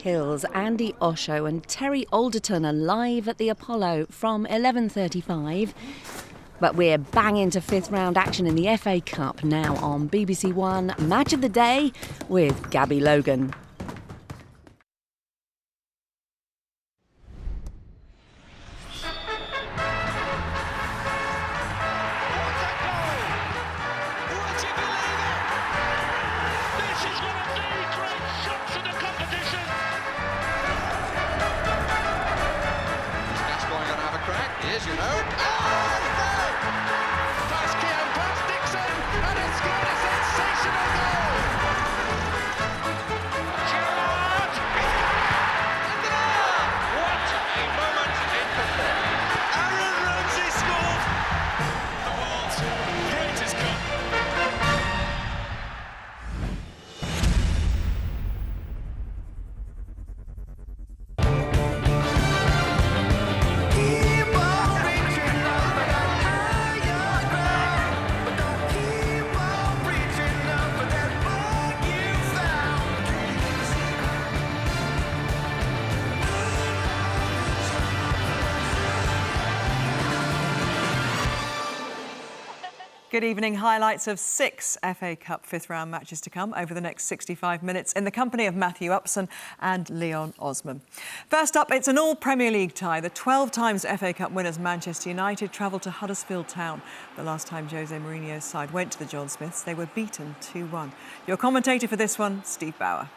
Hills, Andy Osho and Terry Alderton are live at the Apollo from 11:35. But we're bang into fifth round action in the FA Cup now on BBC One Match of the Day with Gabby Logan. Good evening. Highlights of 6 FA Cup fifth-round matches to come over the next 65 minutes in the company of Matthew Upson and Leon Osman. First up, it's an all-Premier League tie. The 12 times FA Cup winners Manchester United travel to Huddersfield Town. The last time Jose Mourinho's side went to the John Smiths, they were beaten 2-1. Your commentator for this one, Steve Bauer.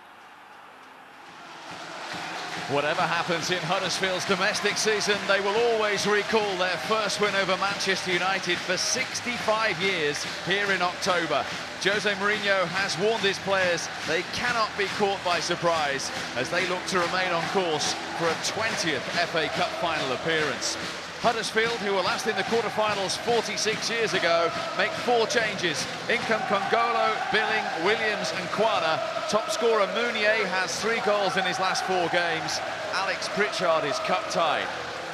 Whatever happens in Huddersfield's domestic season, they will always recall their first win over Manchester United for 65 years here in October. Jose Mourinho has warned his players they cannot be caught by surprise as they look to remain on course for a 20th FA Cup final appearance. Huddersfield, who were last in the quarterfinals 46 years ago, make 4 changes. In come Congolo, Billing, Williams and Quana. Top scorer Mounier has 3 goals in his last 4 games. Alex Pritchard is cup-tied.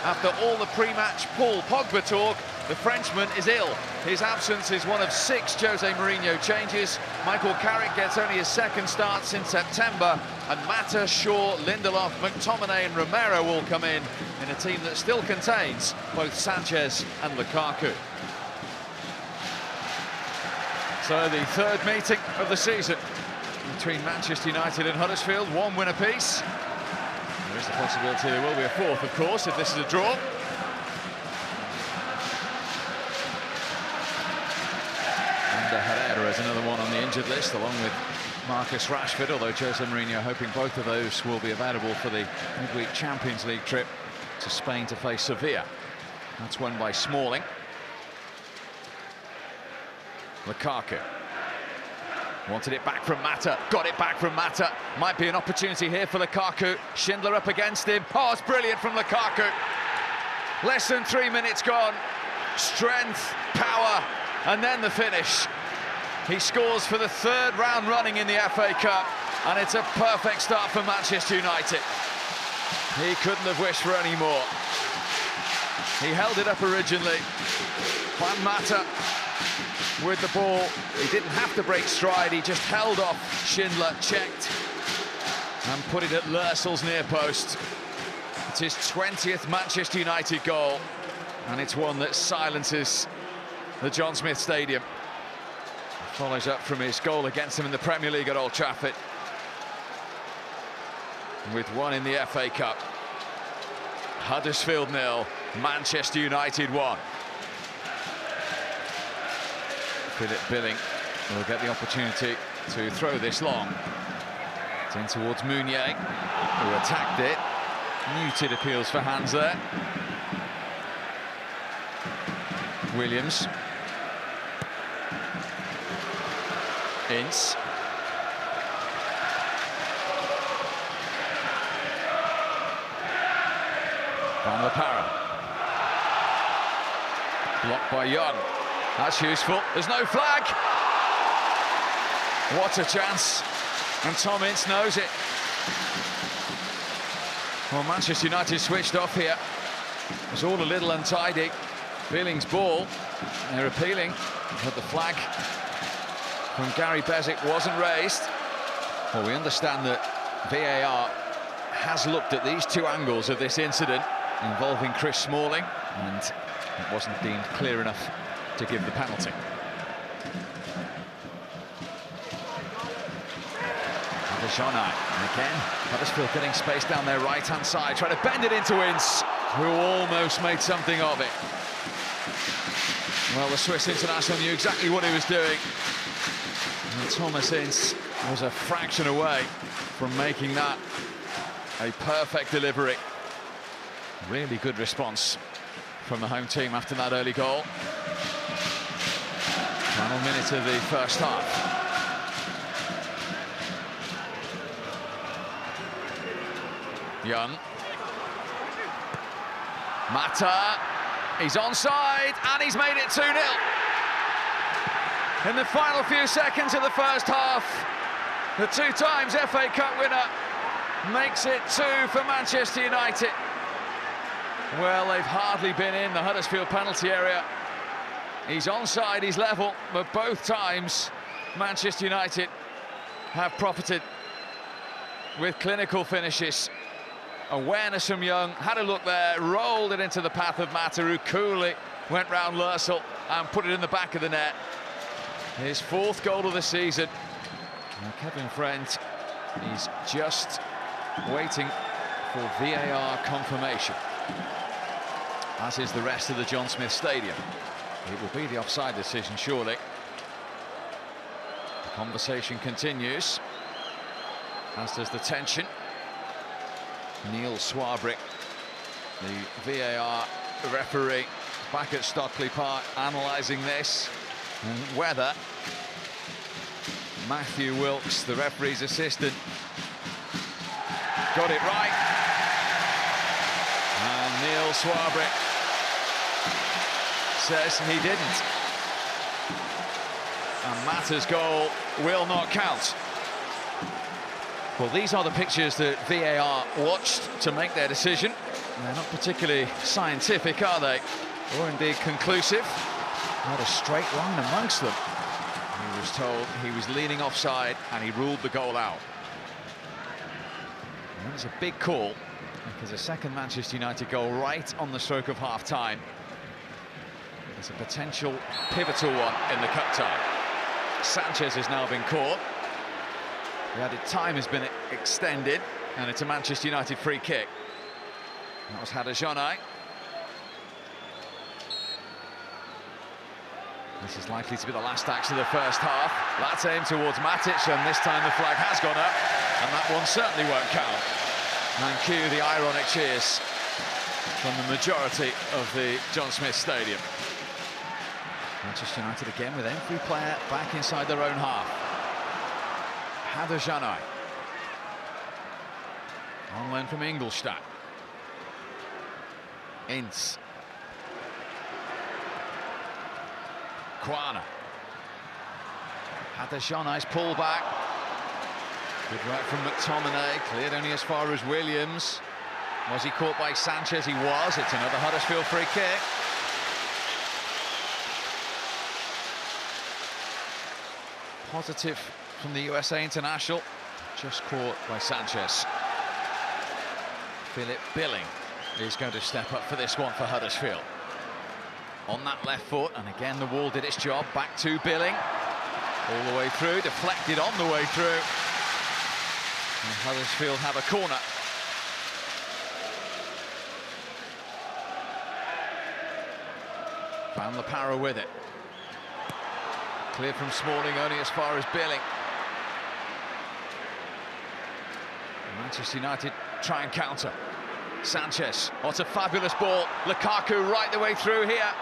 After all the pre-match Paul Pogba talk, the Frenchman is ill. His absence is one of 6 Jose Mourinho changes. Michael Carrick gets only his 2nd start since September, and Mata, Shaw, Lindelof, McTominay and Romero will come in a team that still contains both Sanchez and Lukaku. So the 3rd meeting of the season between Manchester United and Huddersfield, 1 win apiece. There is the possibility there will be a 4th, of course, if this is a draw. Herrera is another one on the injured list, along with Marcus Rashford, although Jose Mourinho hoping both of those will be available for the midweek Champions League trip to Spain to face Sevilla. That's won by Smalling. Lukaku wanted it back from Mata, got it back from Mata. Might be an opportunity here for Lukaku. Schindler up against him. Oh, it's brilliant from Lukaku. Less than 3 minutes gone. Strength, power, and then the finish. He scores for the 3rd round running in the FA Cup, and it's a perfect start for Manchester United. He couldn't have wished for any more. He held it up originally. Juan Mata with the ball. He didn't have to break stride, he just held off Schindler, checked, and put it at Lersel's near post. It's his 20th Manchester United goal, and it's one that silences the John Smith Stadium. Follows up from his goal against him in the Premier League at Old Trafford, with 1 in the FA Cup. Huddersfield 0, Manchester United 1. Philip Billing will get the opportunity to throw this long. It's in towards Mounier, who attacked it. Muted appeals for hands there. Williams. Ince. Van der Parra. Blocked by Young. That's useful. There's no flag. What a chance. And Tom Ince knows it. Well, Manchester United switched off here. It was all a little untidy. Billing's ball. They're appealing, but the flag from Gary Bezic wasn't raised. Well, we understand that VAR has looked at these two angles of this incident involving Chris Smalling, and it wasn't deemed clear enough to give the penalty. And again, Huddersfield getting space down their right-hand side, trying to bend it into Ince, who almost made something of it. Well, the Swiss international knew exactly what he was doing. And Thomas Ince was a fraction away from making that a perfect delivery. Really good response from the home team after that early goal. Final minute of the first half. Young. Mata, he's onside, and he's made it 2-0. In the final few seconds of the first half, the 2 times FA Cup winner makes it 2 for Manchester United. Well, they've hardly been in the Huddersfield penalty area. He's onside, he's level, but both times Manchester United have profited with clinical finishes. Awareness from Young, had a look there, rolled it into the path of Mata, who coolly went round Lursel and put it in the back of the net. His 4th goal of the season. And Kevin Friend, he's just waiting for VAR confirmation, as is the rest of the John Smith Stadium. It will be the offside decision, surely. The conversation continues, as does the tension. Neil Swabrick, the VAR referee, back at Stockley Park, analysing this. And whether Matthew Wilkes, the referee's assistant, got it right. And Neil Swabrick says he didn't. And Mata's goal will not count. Well, these are the pictures that VAR watched to make their decision. They're not particularly scientific, are they? Or indeed conclusive. Not a straight line amongst them. He was told he was leaning offside and he ruled the goal out. And it's a big call, because a second Manchester United goal right on the stroke of half-time. It's a potential pivotal one in the cup tie. Sanchez has now been caught. The added time has been extended, and it's a Manchester United free kick. That was Huddersfield. This is likely to be the last action of the first half. That's aimed towards Matic, and this time the flag has gone up, and that one certainly won't count. And cue the ironic cheers from the majority of the John Smith Stadium. Manchester United again with every player back inside their own half. Huddersfield on loan from Ingolstadt. Ince. Quana. Huddersfield's pull back. Good work from McTominay, cleared only as far as Williams. Was he caught by Sanchez? He was. It's another Huddersfield free kick. Positive from the USA international, just caught by Sanchez. Philip Billing is going to step up for this one for Huddersfield. On that left foot, and again the wall did its job. Back to Billing, all the way through, deflected on the way through. And Huddersfield have a corner. Van La Parra with it. Cleared from Smalling only as far as Billing. Manchester United try and counter. Sanchez, what a fabulous ball. Lukaku right the way through here.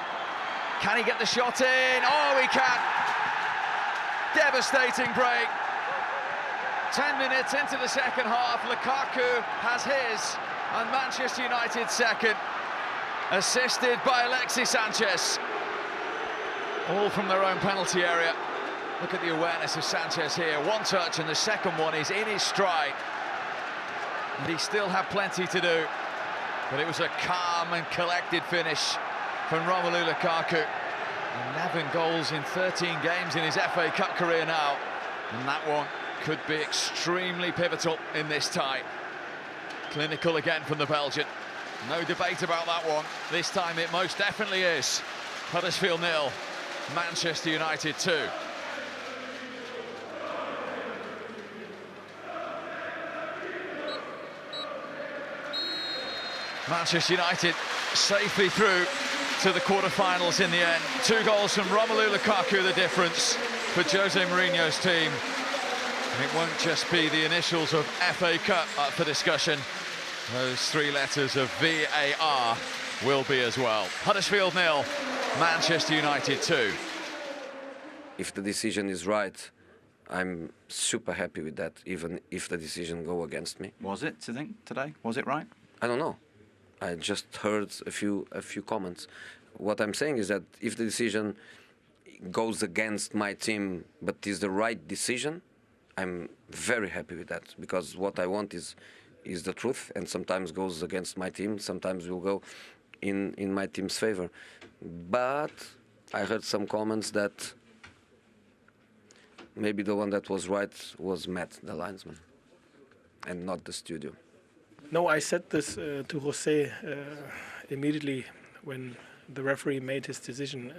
Can he get the shot in? Oh, he can. Devastating break. 10 minutes into the second half, Lukaku has his, and Manchester United second, assisted by Alexis Sanchez. All from their own penalty area. Look at the awareness of Sanchez here. One touch, and the second one is in his stride. And he still had plenty to do. But it was a calm and collected finish from Romelu Lukaku. 11 goals in 13 games in his FA Cup career now. And that one could be extremely pivotal in this tie. Clinical again from the Belgian. No debate about that one. This time it most definitely is. Huddersfield 0, Manchester United 2. Manchester United safely through to the quarterfinals in the end. 2 goals from Romelu Lukaku, the difference for Jose Mourinho's team. And it won't just be the initials of FA Cup up for discussion. Those 3 letters of VAR will be as well. Huddersfield 0, Manchester United 2. If the decision is right, I'm super happy with that, even if the decision go against me. Was it, do you think, today? Was it right? I don't know. I just heard a few comments. What I'm saying is that if the decision goes against my team, but is the right decision, I'm very happy with that, because what I want is the truth, and sometimes goes against my team, sometimes will go in my team's favor. But I heard some comments that maybe the one that was right was Matt, the linesman, and not the studio. No, I said this to Jose immediately when the referee made his decision.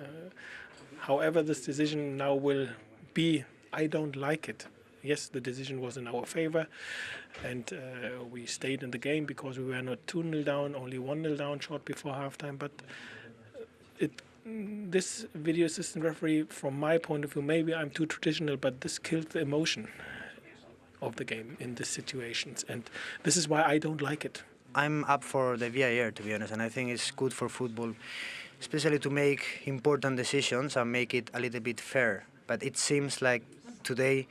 However this decision now will be, I don't like it. Yes, the decision was in our favor, and we stayed in the game because we were not 2-0 down, only 1-0 down short before halftime. But this video assistant referee, from my point of view, maybe I'm too traditional, but this killed the emotion of the game in these situations, and this is why I don't like it. I'm up for the VAR, to be honest, and I think it's good for football, especially to make important decisions and make it a little bit fair. But it seems like today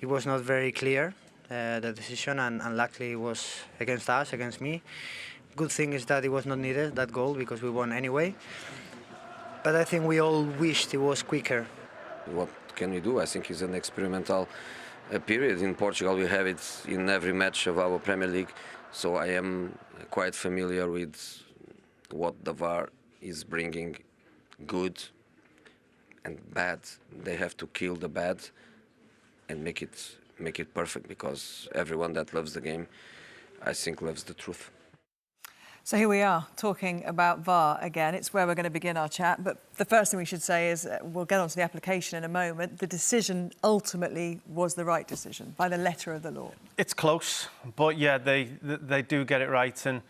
it was not very clear, the decision, and luckily it was against us, against me. Good thing is that it was not needed, that goal, because we won anyway. But I think we all wished it was quicker. What can we do? I think it's an experimental period. In Portugal we have it in every match of our Premier League, so I am quite familiar with what the VAR is bringing, good and bad. They have to kill the bad and make it perfect, because everyone that loves the game, I think, loves the truth. So here we are talking about VAR again. It's where we're going to begin our chat. But the first thing we should say is we'll get on to the application in a moment. The decision ultimately was the right decision by the letter of the law. It's close, but yeah, they do get it right. And,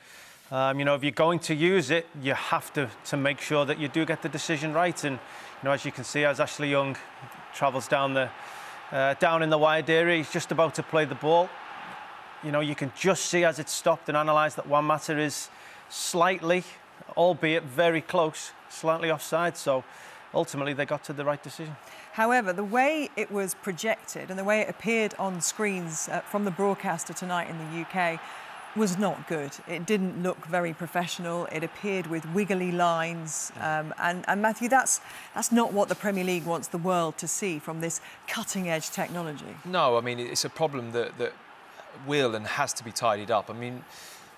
you know, if you're going to use it, you have to make sure that you do get the decision right. And, you know, as you can see, as Ashley Young travels down in the wide area, he's just about to play the ball. You know, you can just see as it's stopped and analysed that Juan Mata is slightly, albeit very close, slightly offside. So ultimately they got to the right decision. However, the way it was projected and the way it appeared on screens from the broadcaster tonight in the UK was not good. It didn't look very professional. It appeared with wiggly lines. And Matthew, that's not what the Premier League wants the world to see from this cutting-edge technology. No, I mean, it's a problem that will and has to be tidied up. I mean,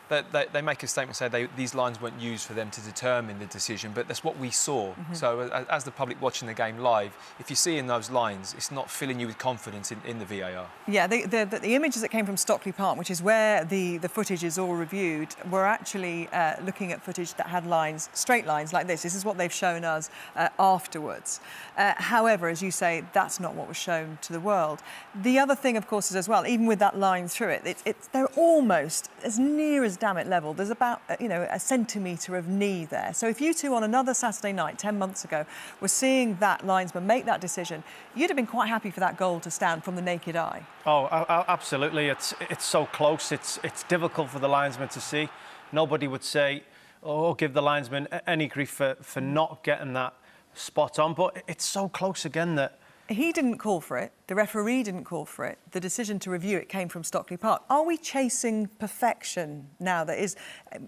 they make a statement saying these lines weren't used for them to determine the decision, but that's what we saw. So as the public watching the game live, if you see in those lines, it's not filling you with confidence in the VAR. Yeah, the images that came from Stockley Park, which is where the footage is all reviewed, were actually looking at footage that had lines, straight lines like this. This is what they've shown us afterwards. However, as you say, that's not what was shown to the world. The other thing, of course, is as well, even with that line through it, they're almost as near as damn it level. There's about a centimetre of knee there. So if you two on another Saturday night 10 months ago were seeing that linesman make that decision, you'd have been quite happy for that goal to stand from the naked eye. Oh, absolutely. It's so close. It's difficult for the linesman to see. Nobody would say, oh, give the linesman any grief for not getting that spot on. But it's so close again that he didn't call for it. The referee didn't call for it. The decision to review it came from Stockley Park. Are we chasing perfection now that is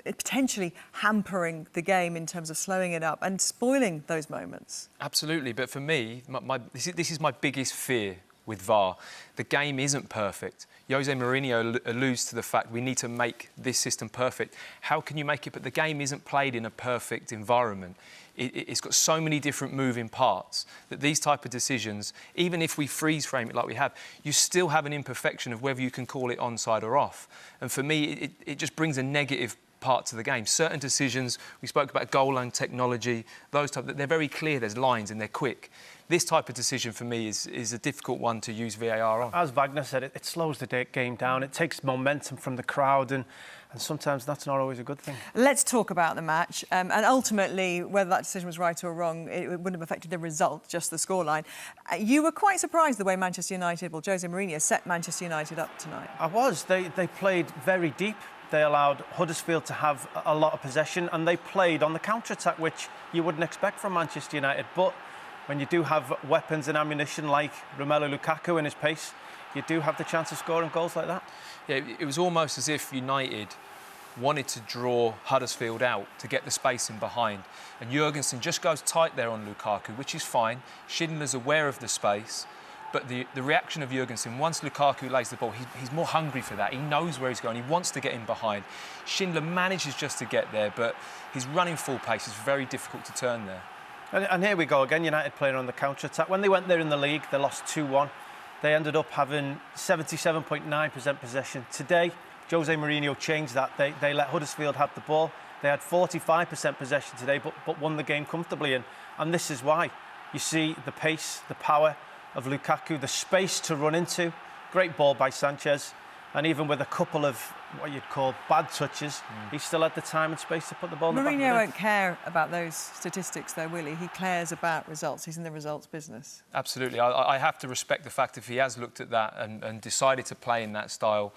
potentially hampering the game in terms of slowing it up and spoiling those moments? Absolutely, but for me, this is my biggest fear with VAR. The game isn't perfect. Jose Mourinho alludes to the fact we need to make this system perfect. How can you make it? But the game isn't played in a perfect environment. It's got so many different moving parts that these type of decisions, even if we freeze frame it like we have, you still have an imperfection of whether you can call it onside or off. And for me, it just brings a negative part to the game. Certain decisions, we spoke about goal line technology, those type, they're very clear, there's lines and they're quick. This type of decision for me is a difficult one to use VAR on. As Wagner said, it slows the game down, it takes momentum from the crowd, and sometimes that's not always a good thing. Let's talk about the match. And ultimately, whether that decision was right or wrong, it wouldn't have affected the result, just the scoreline. You were quite surprised the way Manchester United, well, Jose Mourinho set Manchester United up tonight. I was. They played very deep. They allowed Huddersfield to have a lot of possession, and they played on the counter-attack, which you wouldn't expect from Manchester United. But when you do have weapons and ammunition like Romelu Lukaku and his pace, you do have the chance of scoring goals like that. Yeah, it was almost as if United wanted to draw Huddersfield out to get the space in behind. And Jurgensen just goes tight there on Lukaku, which is fine. Schindler's aware of the space. But the reaction of Jurgensen, once Lukaku lays the ball, he's more hungry for that. He knows where he's going. He wants to get in behind. Schindler manages just to get there, but his running full pace is very difficult to turn there. And here we go again, United playing on the counter-attack. When they went there in the league, they lost 2-1. They ended up having 77.9% possession. Today, Jose Mourinho changed that. They let Huddersfield have the ball. They had 45% possession today, but won the game comfortably. And this is why. You see the pace, the power of Lukaku, the space to run into. Great ball by Sanchez. And even with a couple of what you'd call bad touches, he still had the time and space to put the ball in the back of the net. Mourinho won't care about those statistics, though, will he? He cares about results. He's in the results business. Absolutely. I have to respect the fact if he has looked at that and decided to play in that style,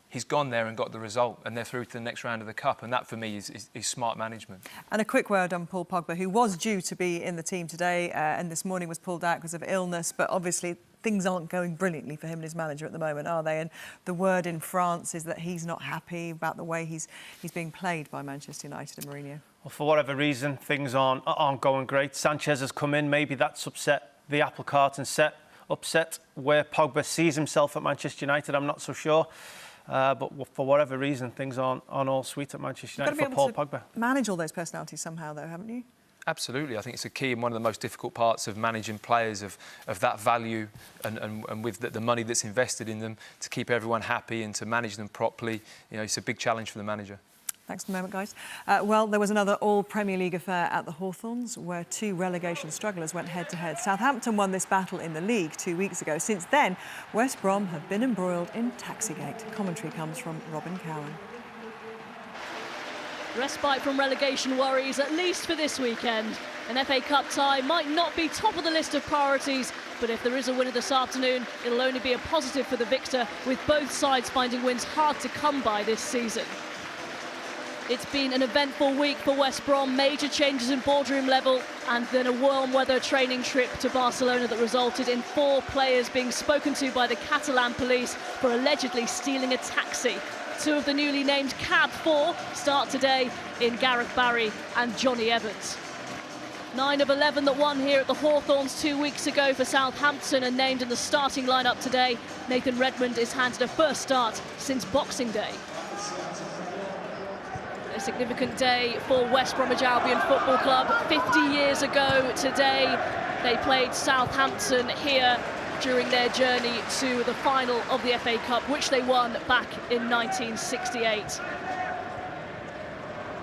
he's gone there and got the result, and they're through to the next round of the Cup, and that, for me, is smart management. And a quick word on Paul Pogba, who was due to be in the team today and this morning was pulled out because of illness, but obviously things aren't going brilliantly for him and his manager at the moment, are they? And the word in France is that he's not happy about the way he's being played by Manchester United and Mourinho. Well, for whatever reason, things aren't going great. Sanchez has come in, maybe that's upset the apple cart and upset where Pogba sees himself at Manchester United, I'm not so sure. But for whatever reason, things aren't all sweet at Manchester United for Paul Pogba. Manage all those personalities somehow, though, haven't you? Absolutely. I think it's a key and one of the most difficult parts of managing players of that value and with the money that's invested in them to keep everyone happy and to manage them properly. You know, it's a big challenge for the manager. Thanks for the moment, guys. Well, there was another all-Premier League affair at the Hawthorns where two relegation strugglers went head-to-head. Southampton won this battle in the league 2 weeks ago. Since then, West Brom have been embroiled in Taxigate. Commentary comes from Robin Cowan. Respite from relegation worries, at least for this weekend. An FA Cup tie might not be top of the list of priorities, but if there is a winner this afternoon, it'll only be a positive for the victor, with both sides finding wins hard to come by this season. It's been an eventful week for West Brom, major changes in boardroom level, and then a warm weather training trip to Barcelona that resulted in 4 players being spoken to by the Catalan police for allegedly stealing a taxi. 2 of the newly named Cab 4 start today in Gareth Barry and Johnny Evans. 9 of 11 that won here at the Hawthorns 2 weeks ago for Southampton and named in the starting lineup today. Nathan Redmond is handed a first start since Boxing Day. A significant day for West Bromwich Albion Football Club. 50 years ago today, they played Southampton here during their journey to the final of the FA Cup, which they won back in 1968.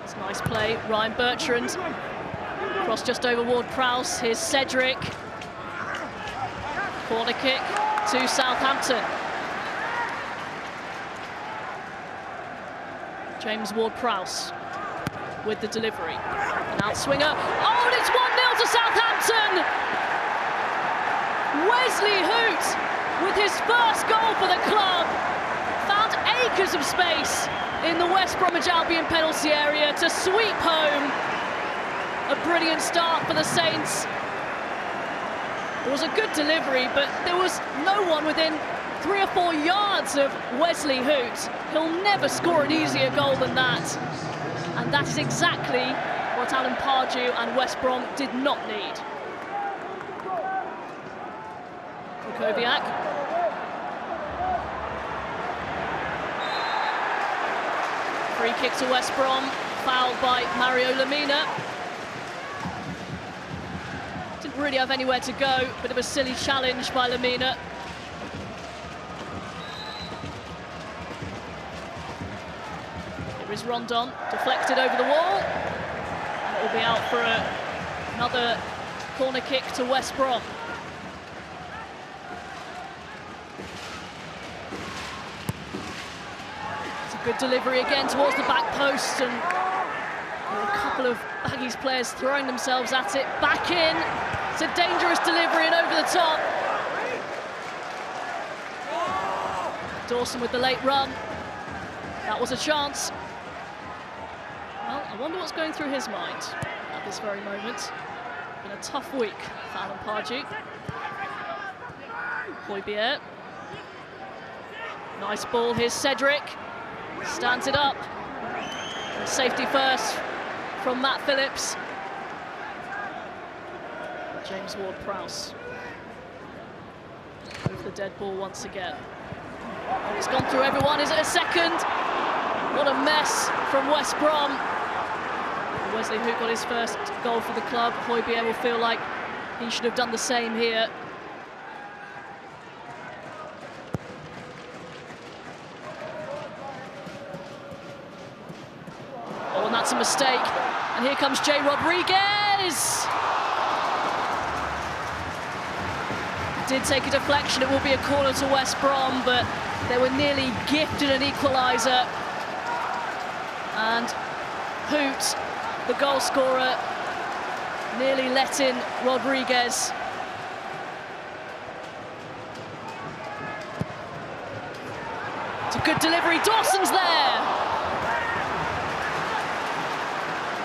It's a nice play, Ryan Bertrand. Cross just over Ward-Prowse, here's Cedric. Corner kick to Southampton. James Ward-Prowse with the delivery. An outswinger. Oh, and it's 1-0 to Southampton! Wesley Hoot, with his first goal for the club, found acres of space in the West Bromwich Albion penalty area to sweep home. A brilliant start for the Saints. It was a good delivery, but there was no one within 3 or 4 yards of Wesley Hoot. He'll never score an easier goal than that. And that is exactly what Alan Pardew and West Brom did not need. Kukowiak Free kick to West Brom, fouled by Mario Lemina. Didn't really have anywhere to go, bit of a silly challenge by Lemina. Here is Rondon, deflected over the wall. And it will be out for another corner kick to West Brom. It's a good delivery again towards the back post, and there are a couple of Baggies players throwing themselves at it. Back in, it's a dangerous delivery and over the top. Dawson with the late run. That was a chance. Well, I wonder what's going through his mind at this very moment. Been a tough week for Alan Pardew. Højbjerg. Nice ball, here's Cedric. Stands it up. Safety first from Matt Phillips. James Ward-Prowse. With the dead ball once again. Oh, it's gone through everyone. Is it a second? What a mess from West Brom. Wesley Hoot got his first goal for the club. Højbjerg will feel like he should have done the same here. Oh, and that's a mistake. And here comes Jay Rodriguez. Did take a deflection. It will be a corner to West Brom, but they were nearly gifted an equaliser. And Hoot, the goal scorer, nearly let in Rodriguez. It's a good delivery. Dawson's there.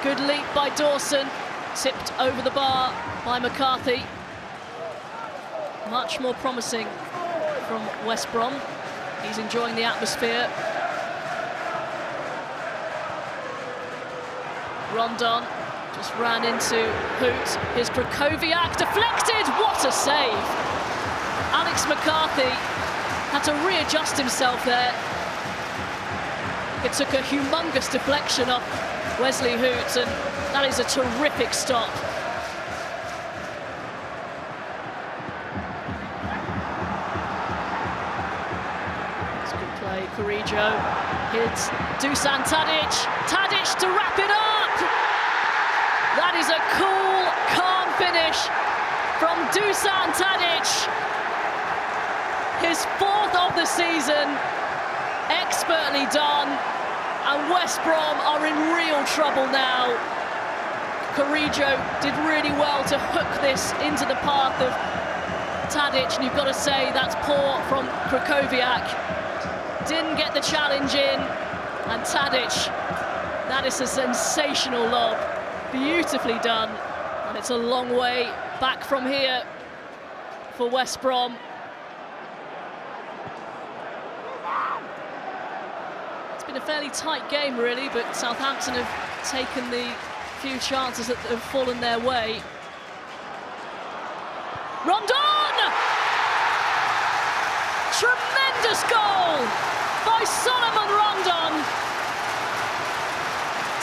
Good leap by Dawson. Tipped over the bar by McCarthy. Much more promising from West Brom. He's enjoying the atmosphere. Rondon just ran into Hoot. Here's Krakowiak, deflected. What a save! Alex McCarthy had to readjust himself there. It took a humongous deflection off Wesley Hoot, and that is a terrific stop. Carrillo, here's Dusan Tadic. Tadic to wrap it up! That is a cool, calm finish from Dusan Tadic. His fourth of the season, expertly done, and West Brom are in real trouble now. Carrillo did really well to hook this into the path of Tadic, and you've got to say that's poor from Krakowiak. Didn't get the challenge in, and Tadic, that is a sensational lob. Beautifully done, and it's a long way back from here for West Brom. It's been a fairly tight game, really, but Southampton have taken the few chances that have fallen their way. Rondon! Tremendous goal by Solomon Rondon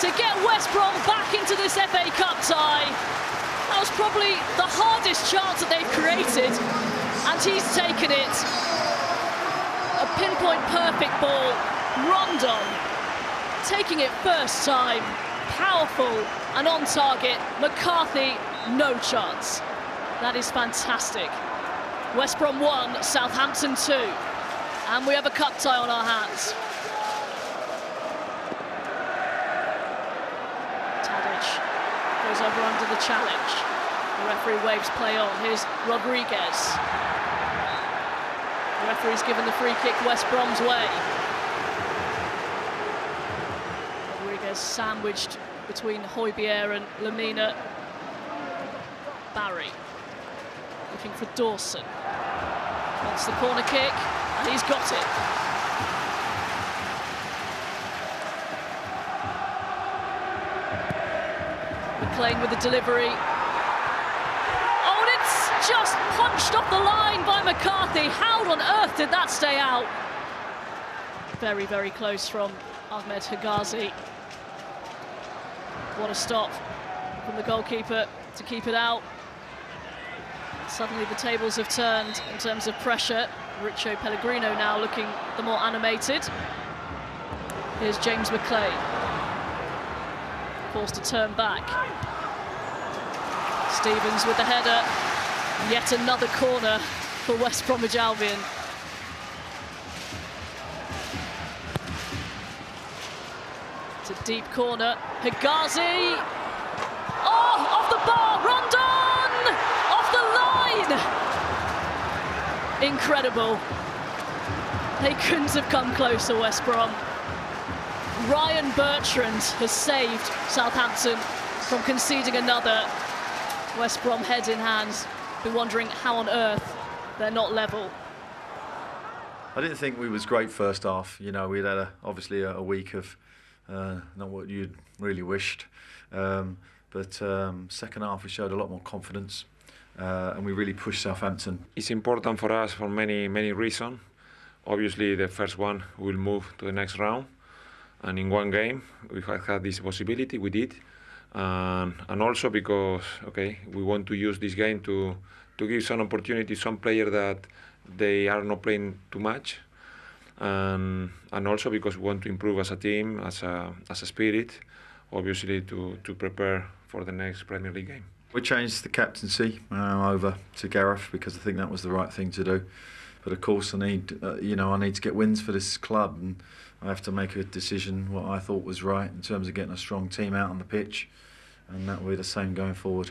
to get West Brom back into this FA Cup tie. That was probably the hardest chance that they've created, and he's taken it. A pinpoint perfect ball. Rondon taking it first time. Powerful and on target. McCarthy, no chance. That is fantastic. West Brom 1, Southampton 2. And we have a cup tie on our hands. Tadic goes over under the challenge. The referee waves play on. Here's Rodriguez. The referee's given the free kick West Brom's way. Rodriguez sandwiched between Højbjerg and Lemina. Barry looking for Dawson. Wants the corner kick, and he's got it. McLean with the delivery. Oh, and it's just punched off the line by McCarthy. How on earth did that stay out? Very, very close from Ahmed Higazi. What a stop from the goalkeeper to keep it out. Suddenly the tables have turned in terms of pressure. Richo Pellegrino now looking the more animated. Here's James McClay, forced to turn back. Stevens with the header. Yet another corner for West Bromwich Albion. It's a deep corner. Higazi. Oh, off the bar. Rondon! Off the line! Incredible. They couldn't have come closer, West Brom. Ryan Bertrand has saved Southampton from conceding another. West Brom head in hands, be wondering how on earth they're not level. I didn't think we was great first half. You know, we'd had obviously a week of not what you'd really wished. But second half we showed a lot more confidence and we really pushed Southampton. It's important for us for many reasons. Obviously the first one will move to the next round, and in one game we have had this possibility, we did. And also because, okay, we want to use this game to give some opportunity to some players that they are not playing too much, and also because we want to improve as a team, as a spirit, obviously to prepare for the next Premier League game. We changed the captaincy over to Gareth because I think that was the right thing to do. But of course, I need to get wins for this club, and I have to make a decision what I thought was right in terms of getting a strong team out on the pitch, and that will be the same going forward.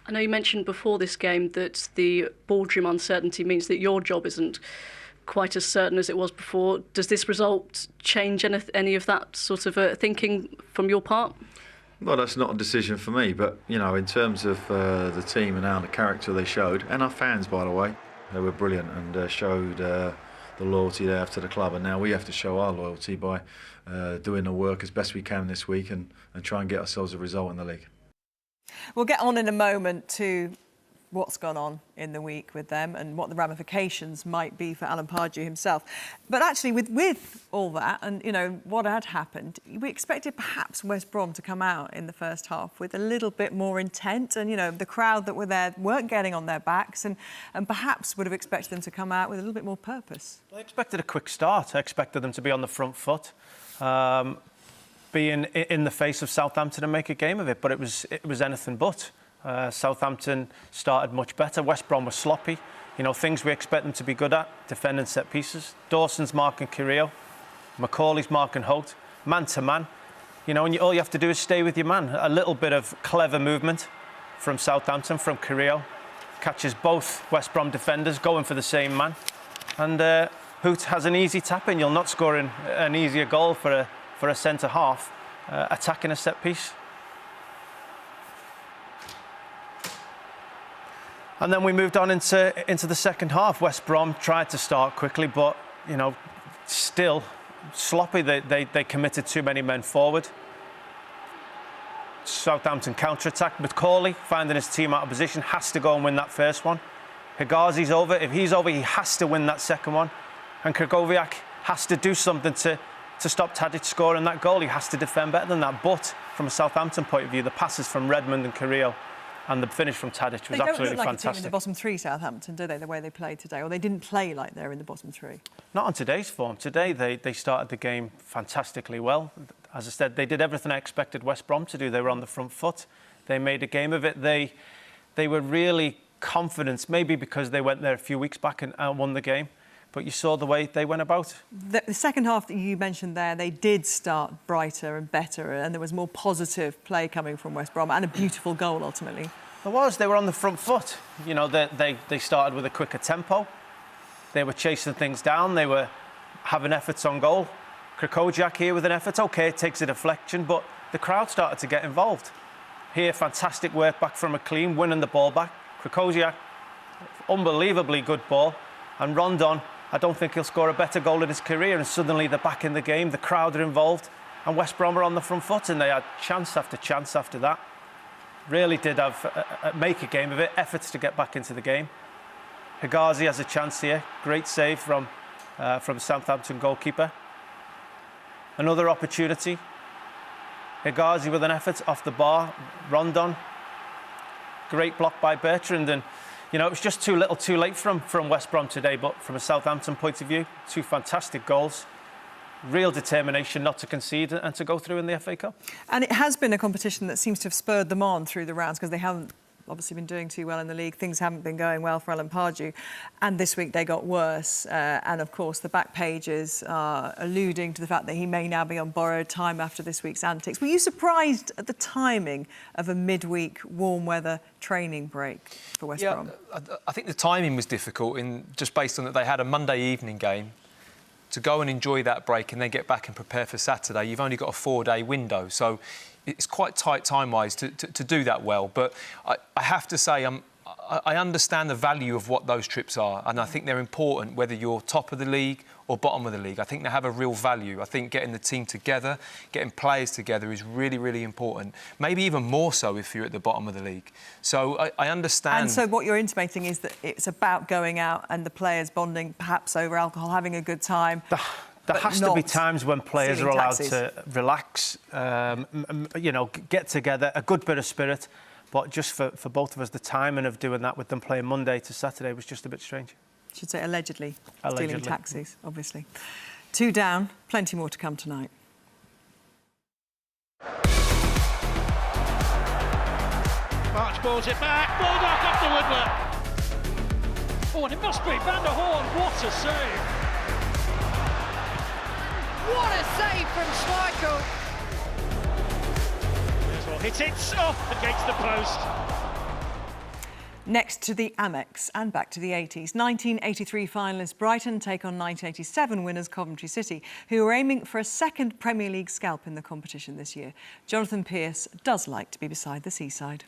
I know you mentioned before this game that the boardroom uncertainty means that your job isn't quite as certain as it was before. Does this result change any of that sort of thinking from your part? Well, that's not a decision for me, but you know, in terms of the team and how the character they showed, and our fans, by the way, they were brilliant and showed the loyalty they have to the club, and now we have to show our loyalty by doing the work as best we can this week and try and get ourselves a result in the league. We'll get on in a moment to what's gone on in the week with them and what the ramifications might be for Alan Pardew himself. But actually, with all that and, you know, what had happened, we expected perhaps West Brom to come out in the first half with a little bit more intent, and, you know, the crowd that were there weren't getting on their backs, and perhaps would have expected them to come out with a little bit more purpose. I expected a quick start. I expected them to be on the front foot, be in the face of Southampton and make a game of it, but it was anything but. Southampton started much better. West Brom was sloppy. You know, things we expect them to be good at, defending set pieces. Dawson's marking Carrillo. Macaulay's marking Holt. Man to man. You know, and all you have to do is stay with your man. A little bit of clever movement from Southampton, from Carrillo. Catches both West Brom defenders going for the same man. And Hoot has an easy tap in. You'll not score an easier goal for a centre half attacking a set piece. And then we moved on into the second half. West Brom tried to start quickly, but, you know, still sloppy. They committed too many men forward. Southampton counter-attacked. Macaulay, finding his team out of position, has to go and win that first one. Higazi's over. If he's over, he has to win that second one. And Krakowiak has to do something to stop Tadic scoring that goal. He has to defend better than that. But from a Southampton point of view, the passes from Redmond and Carrillo and the finish from Tadic was absolutely fantastic. They don't look like a team in the bottom three, Southampton, do they, the way they played today? Or they didn't play like they're in the bottom three? Not on today's form. Today, they started the game fantastically well. As I said, they did everything I expected West Brom to do. They were on the front foot. They made a game of it. They were really confident, maybe because they went there a few weeks back and won the game. But you saw the way they went about. The second half that you mentioned there, they did start brighter and better, and there was more positive play coming from West Brom and a beautiful goal ultimately. There was. They were on the front foot. You know, they started with a quicker tempo. They were chasing things down. They were having efforts on goal. Krakowiak here with an effort. OK, it takes a deflection, but the crowd started to get involved. Here, fantastic work back from McLean, winning the ball back. Krakowiak, unbelievably good ball. And Rondon, I don't think he'll score a better goal in his career, and suddenly they're back in the game, the crowd are involved, and West Brom are on the front foot, and they had chance after that. Really did make a game of it, efforts to get back into the game. Higazi has a chance here, great save from the Southampton goalkeeper. Another opportunity. Hegazi with an effort off the bar. Rondon. Great block by Bertrand. And, you know, it was just too little too late from West Brom today. But from a Southampton point of view, 2 fantastic goals. Real determination not to concede and to go through in the FA Cup. And it has been a competition that seems to have spurred them on through the rounds, because they haven't obviously been doing too well in the league. Things haven't been going well for Alan Pardew. And this week they got worse. And, of course, the back pages are alluding to the fact that he may now be on borrowed time after this week's antics. Were you surprised at the timing of a midweek warm weather training break for West Brom? I think the timing was difficult, just based on that they had a Monday evening game. To go and enjoy that break and then get back and prepare for Saturday, you've only got a 4-day window. So it's quite tight time-wise to do that well. But I have to say, I understand the value of what those trips are, and I think they're important, whether you're top of the league or bottom of the league. I think they have a real value. I think getting the team together, getting players together is really, really important. Maybe even more so if you're at the bottom of the league. So I understand. And so what you're intimating is that it's about going out and the players bonding, perhaps over alcohol, having a good time. There has to be times when players are allowed to relax, you know, get together, a good bit of spirit. But just for both of us, the timing of doing that with them playing Monday to Saturday was just a bit strange. Should say allegedly stealing taxis, obviously. 2 down, plenty more to come tonight. March balls it back, Baldock off the woodwork. Oh, and it must be Van der Horn, what a save. What a save from Schmeichel. Well, hit it off against the post. Next to the Amex and back to the 80s. 1983 finalists Brighton take on 1987 winners Coventry City, who are aiming for a second Premier League scalp in the competition this year. Jonathan Pearce does like to be beside the seaside.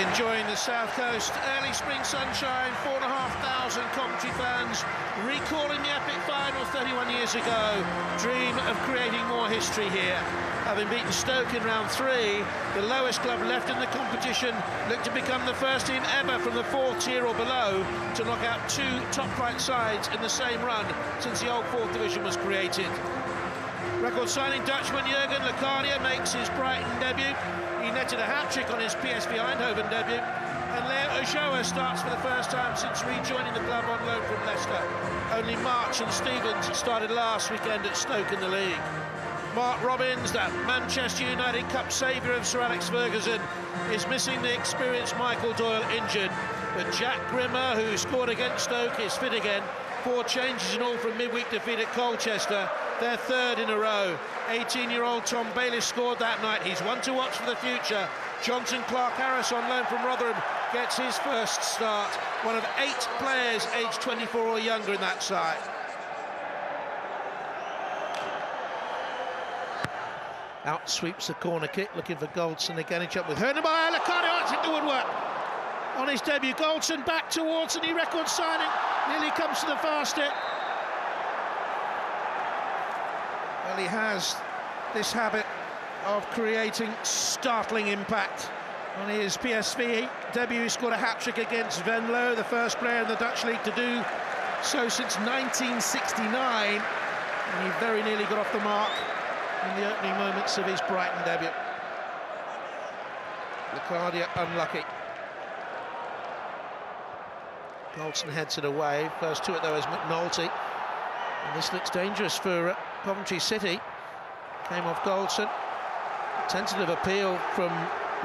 Enjoying the south coast, early spring sunshine, 4,500 Coventry fans recalling the epic final 31 years ago. Dream of creating more history here. Having beaten Stoke in round 3, the lowest club left in the competition looked to become the first team ever from the 4th tier or below to knock out 2 top-flight sides in the same run since the old 4th division was created. Record signing Dutchman Jurgen Locadia makes his Brighton debut. He netted a hat-trick on his PSV Eindhoven debut. And Leo Ochoa starts for the first time since rejoining the club on loan from Leicester. Only March and Stevens started last weekend at Stoke in the league. Mark Robbins, that Manchester United Cup saviour of Sir Alex Ferguson, is missing the experienced Michael Doyle injured. But Jack Grimmer, who scored against Stoke, is fit again. 4 changes in all from midweek defeat at Colchester. Their 3rd in a row. 18-year-old Tom Bayliss scored that night. He's one to watch for the future. Johnson Clark-Harris on loan from Rotherham gets his first start. One of 8 players aged 24 or younger in that side. Out sweeps the corner kick, looking for Goldson again. It's up with Hernemeyer. Locadia hits into woodwork. On his debut, Goldson back towards a new record signing. Nearly comes to the far stick. Well, he has this habit of creating startling impact. On his PSV debut, he scored a hat-trick against Venlo, the first player in the Dutch league to do so since 1969. And he very nearly got off the mark in the opening moments of his Brighton debut. Locadia unlucky. Goldson heads it away. First to it though is McNulty. And this looks dangerous for Coventry City. Came off Goldson. Tentative appeal from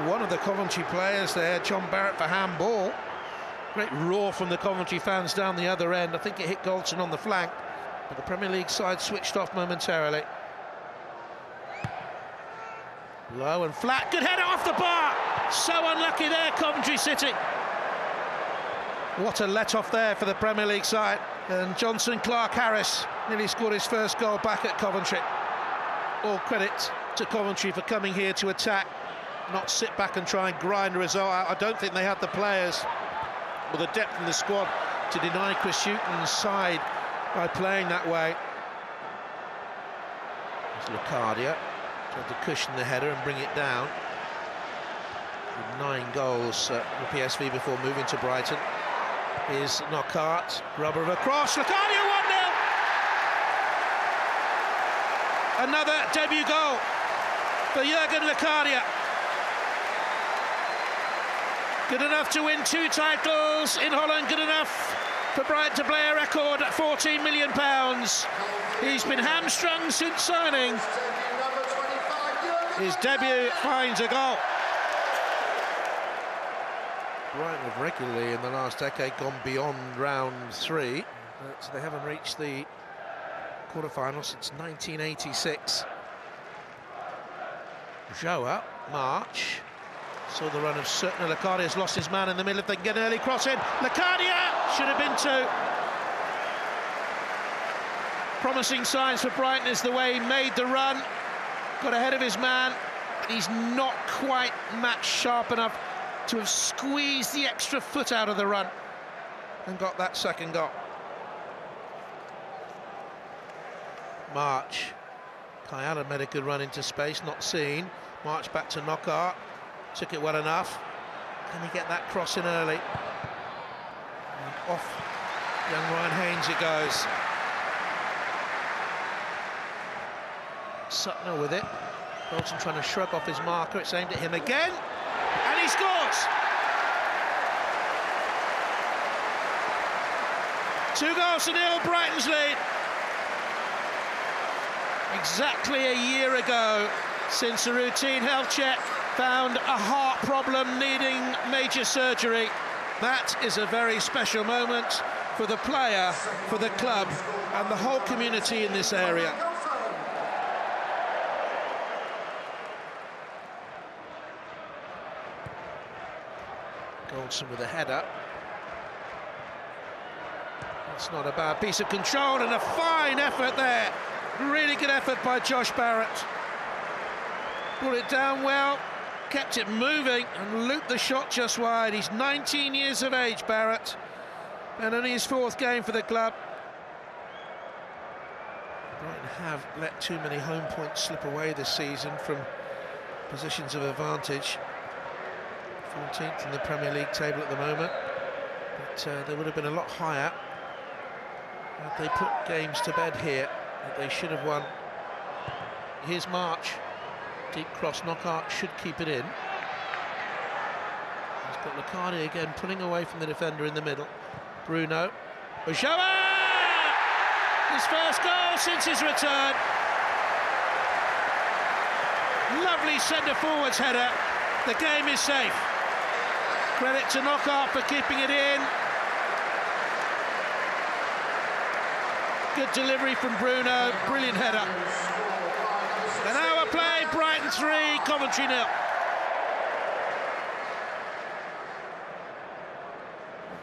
one of the Coventry players there, John Barrett, for handball. Great roar from the Coventry fans down the other end. I think it hit Goldson on the flank, but the Premier League side switched off momentarily. Low and flat, good header off the bar. So unlucky there, Coventry City. What a let-off there for the Premier League side. And Johnson Clark-Harris nearly scored his first goal back at Coventry. All credit to Coventry for coming here to attack, not sit back and try and grind a result out. I don't think they had the players or the depth in the squad to deny Chris Hughton's side by playing that way. There's Locadia. Tried to cushion the header and bring it down. With 9 goals for PSV before moving to Brighton. Here's Knockaert, rubber of a cross, Locadia 1-0! Another debut goal for Jurgen Lecadia. Good enough to win 2 titles in Holland, good enough for Brighton to play a record at £14 million. He's been hamstrung since signing. His debut finds a goal. Brighton have regularly in the last decade gone beyond round 3, but they haven't reached the quarterfinal since 1986. Joa, March, saw the run of certain. Lecadia's lost his man in the middle. If they can get an early cross in, Lecadia should have been 2. Promising signs for Brighton is the way he made the run. Got ahead of his man, but he's not quite match sharp enough to have squeezed the extra foot out of the run and got that second goal. March. Kai Allen made a good run into space, not seen. March back to Knockaert. Took it well enough. Can he get that cross in early? And off young Ryan Haynes it goes. Sutner with it. Bolton trying to shrug off his marker. It's aimed at him again. And he scores! 2-0, Brighton's lead. Exactly a year ago, since a routine health check found a heart problem needing major surgery. That is a very special moment for the player, for the club, and the whole community in this area. Goldson with a header. That's not a bad piece of control, and a fine effort there. Really good effort by Josh Barrett. Brought it down well, kept it moving, and looped the shot just wide. He's 19 years of age, Barrett, and only his 4th game for the club. Brighton have let too many home points slip away this season from positions of advantage. 14th in the Premier League table at the moment, but they would have been a lot higher had they put games to bed here that they should have won. Here's March, deep cross. Knockaert should keep it in. He's got Lecadia again pulling away from the defender in the middle. Bruno, Ochoa! His first goal since his return. Lovely centre forwards header. The game is safe. Credit to Knockaert for keeping it in. Good delivery from Bruno, brilliant header. An hour play, Brighton 3, Coventry 0.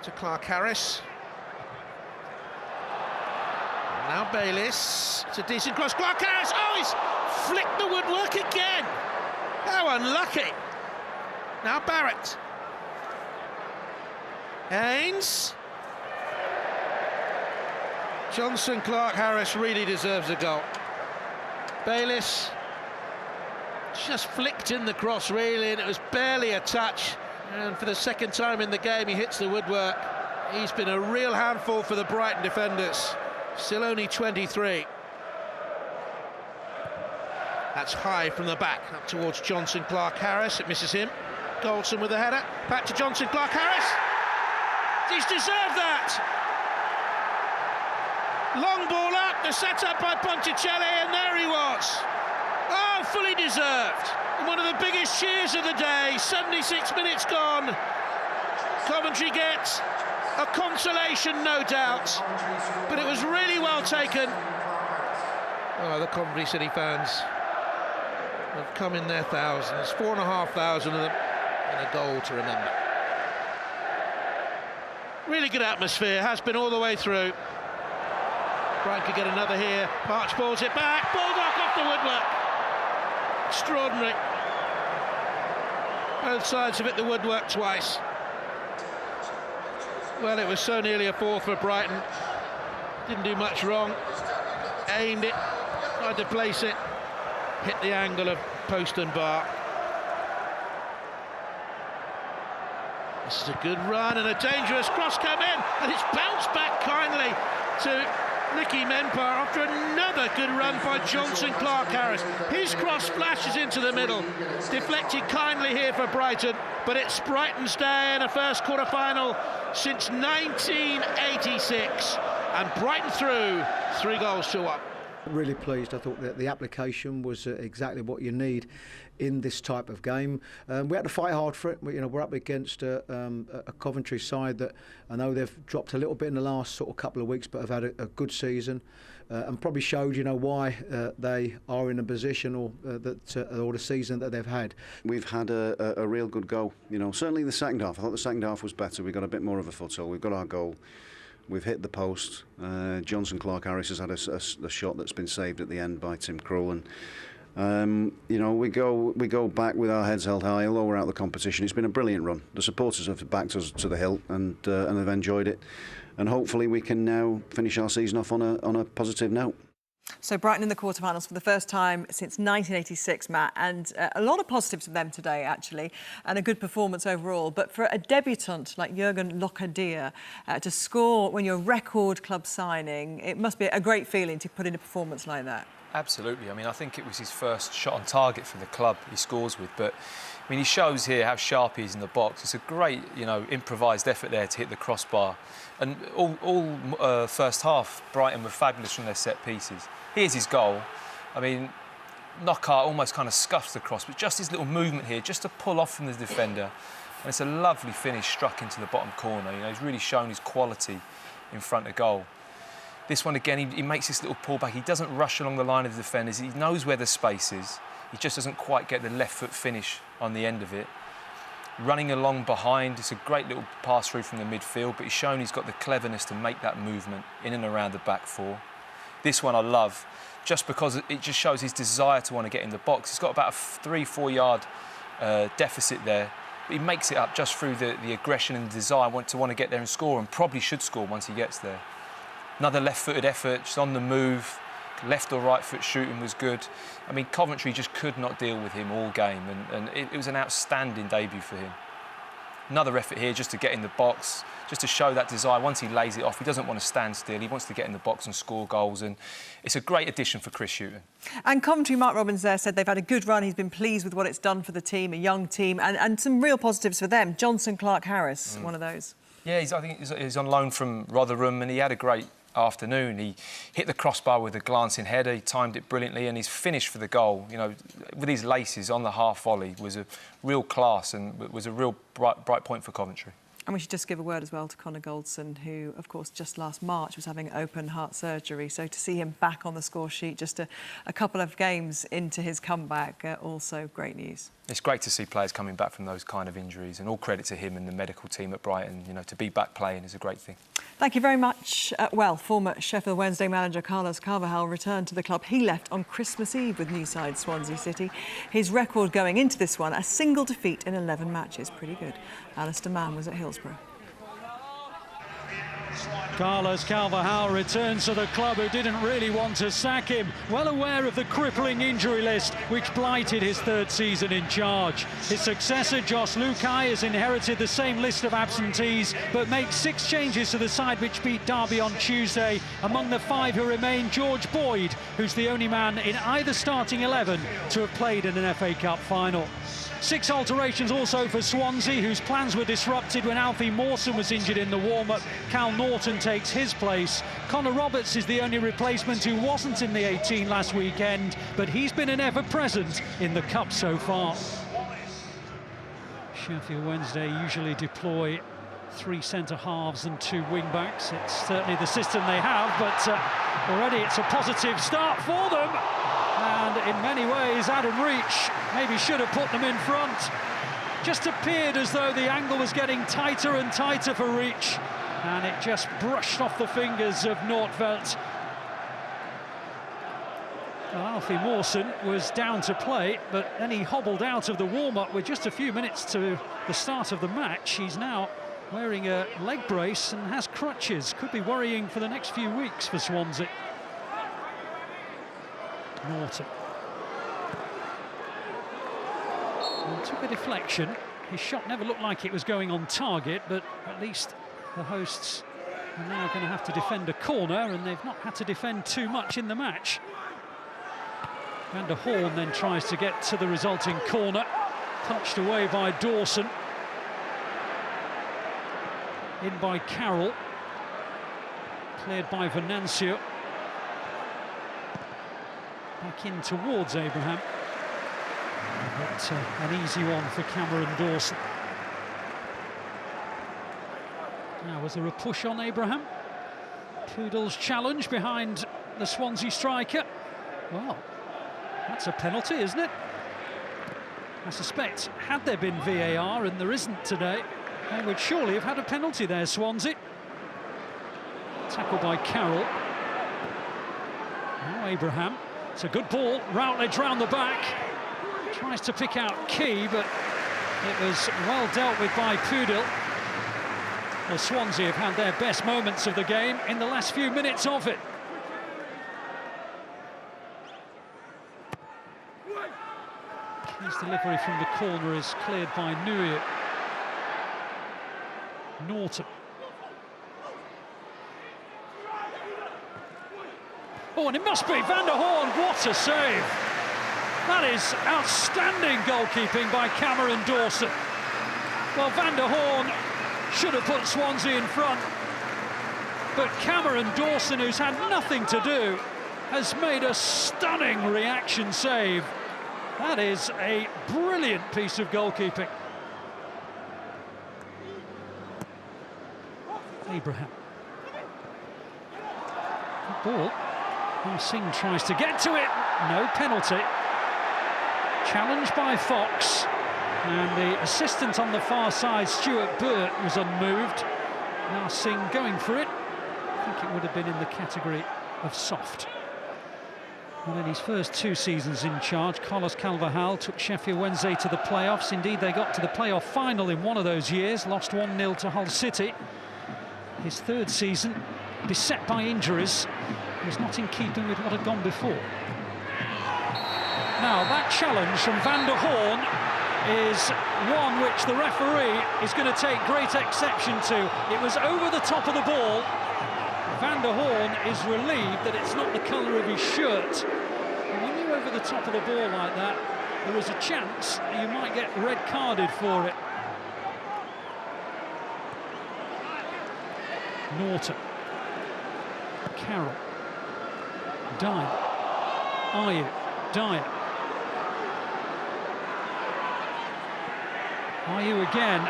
To Clark Harris. And now Bayliss. It's a decent cross. Clark Harris, oh, he's flicked the woodwork again. How unlucky. Now Barrett. Haynes. Johnson, Clark Harris really deserves a goal. Bayliss just flicked in the cross really, and it was barely a touch. And for the 2nd time in the game, he hits the woodwork. He's been a real handful for the Brighton defenders. Still only 23. That's high from the back, up towards Johnson, Clark Harris. It misses him. Goldson with the header. Back to Johnson, Clark Harris. He's deserved that. Long ball up, the set-up by Ponticelli, and there he was. Oh, fully deserved. And one of the biggest cheers of the day. 76 minutes gone. Coventry gets a consolation, no doubt. But it was really well taken. Oh, the Coventry City fans have come in their thousands. 4,500 of them, and a goal to remember. Really good atmosphere, has been all the way through. Brighton could get another here. March balls it back. Baldock off the woodwork. Extraordinary. Both sides have hit the woodwork twice. Well, it was so nearly a 4th for Brighton. Didn't do much wrong. Aimed it, tried to place it, hit the angle of post and bar. This is a good run, and a dangerous cross come in, and it's bounced back kindly to Nicky Menpar after another good run by Johnson Clark-Harris. His cross flashes into the middle, deflected kindly here for Brighton, but it's Brighton's day in a first quarter-final since 1986, and Brighton through 3-1. Really pleased. I thought that the application was exactly what you need in this type of game. We had to fight hard for it. We're up against a Coventry side that I know they've dropped a little bit in the last sort of couple of weeks, but have had a good season and probably showed why they are in a position or the season that they've had. We've had a real good go. Certainly the second half. I thought the second half was better. We got a bit more of a foothold. We've got our goal. We've hit the post. Johnson Clark-Harris has had a shot that's been saved at the end by Tim Krul, and we go back with our heads held high, although we're out of the competition. It's been a brilliant run. The supporters have backed us to the hilt, and have enjoyed it. And hopefully we can now finish our season off on a positive note. So Brighton in the quarterfinals for the first time since 1986, Matt, and a lot of positives for them today, actually, and a good performance overall. But for a debutant like Jurgen Locadia to score when you're a record club signing, it must be a great feeling to put in a performance like that. Absolutely. I mean, I think it was his first shot on target for the club he scores with, but I mean, he shows here how sharp he is in the box. It's a great, improvised effort there to hit the crossbar. And all first half, Brighton were fabulous from their set pieces. Here's his goal. I mean, Knockaert almost kind of scuffs the cross, but just his little movement here, just to pull off from the defender. And it's a lovely finish struck into the bottom corner. He's really shown his quality in front of goal. This one, again, he makes this little pullback. He doesn't rush along the line of the defenders. He knows where the space is. He just doesn't quite get the left foot finish on the end of it. Running along behind, it's a great little pass through from the midfield, but he's shown he's got the cleverness to make that movement in and around the back four. This one I love, just because it just shows his desire to want to get in the box. He's got about a 3-4 yard deficit there, but he makes it up just through the aggression and the desire to want to get there and score, and probably should score once he gets there. Another left-footed effort, just on the move. Left or right foot shooting was good. I mean, Coventry just could not deal with him all game, and it was an outstanding debut for him. Another effort here just to get in the box, just to show that desire. Once he lays it off, he doesn't want to stand still. He wants to get in the box and score goals, and it's a great addition for Chris Hughton. And Coventry, Mark Robbins there said they've had a good run. He's been pleased with what it's done for the team, a young team, and some real positives for them. Johnson Clark-Harris, one of those. Yeah, I think he's on loan from Rotherham, and he had a great afternoon. He hit the crossbar with a glancing header. He timed it brilliantly, and his finish for the goal, with his laces on the half volley, was a real class and was a real bright point for Coventry. And we should just give a word as well to Connor Goldson, who, of course, just last March was having open heart surgery. So to see him back on the score sheet just a couple of games into his comeback, also great news. It's great to see players coming back from those kind of injuries, and all credit to him and the medical team at Brighton. To be back playing is a great thing. Thank you very much. Former Sheffield Wednesday manager Carlos Carvajal returned to the club. He left on Christmas Eve with new side Swansea City. His record going into this one, a single defeat in 11 matches. Pretty good. Alistair Mann was at Hillsborough. Carlos Carvajal returns to the club, who didn't really want to sack him, well aware of the crippling injury list which blighted his third season in charge. His successor, Jos Luhukay, has inherited the same list of absentees, but makes 6 changes to the side which beat Derby on Tuesday. Among the 5 who remain, George Boyd, who's the only man in either starting 11 to have played in an FA Cup final. 6 alterations also for Swansea, whose plans were disrupted when Alfie Mawson was injured in the warm-up. Cal Norton takes his place. Connor Roberts is the only replacement who wasn't in the 18 last weekend, but he's been an ever-present in the Cup so far. Sheffield Wednesday usually deploy 3 centre-halves and 2 wing-backs. It's certainly the system they have, but already it's a positive start for them. And in many ways, Adam Reach maybe should have put them in front. Just appeared as though the angle was getting tighter and tighter for Reach, and it just brushed off the fingers of Nordfeldt. Well, Alfie Mawson was down to play, but then he hobbled out of the warm-up with just a few minutes to the start of the match. He's now wearing a leg brace and has crutches. Could be worrying for the next few weeks for Swansea. Norton. Well, took a deflection. His shot never looked like it was going on target, but at least the hosts are now going to have to defend a corner, and they've not had to defend too much in the match. Van der Horn then tries to get to the resulting corner, punched away by Dawson. In by Carroll, cleared by Venancio. Back in towards Abraham. But an easy one for Cameron Dawson. Now, was there a push on Abraham? Poodle's challenge behind the Swansea striker. Well, that's a penalty, isn't it? I suspect, had there been VAR, and there isn't today, they would surely have had a penalty there, Swansea. Tackle by Carroll. Now Abraham. It's a good ball. Routledge round the back. Tries to pick out Key, but it was well dealt with by Poodle. Well, Swansea have had their best moments of the game in the last few minutes of it. Key's delivery from the corner is cleared by Nuiu. Norton. Oh, and it must be Van der Horn. What a save! That is outstanding goalkeeping by Cameron Dawson. Well, Van der Horn should have put Swansea in front, but Cameron Dawson, who's had nothing to do, has made a stunning reaction save. That is a brilliant piece of goalkeeping. Abraham. Good ball. Singh tries to get to it. No penalty. Challenged by Fox. And the assistant on the far side, Stuart Burt, was unmoved. Now Singh going for it. I think it would have been in the category of soft. Well, in his first 2 seasons in charge, Carlos Carvalhal took Sheffield Wednesday to the playoffs. Indeed, they got to the playoff final in one of those years, lost 1-0 to Hull City. His 3rd season, beset by injuries, was not in keeping with what had gone before. Now, that challenge from Van der Horn is one which the referee is going to take great exception to. It was over the top of the ball. Van der Horn is relieved that it's not the colour of his shirt. And when you're over the top of the ball like that, there is a chance you might get red carded for it. Norton. Carroll. Dyer. Ayew. Dyer. Ayew again.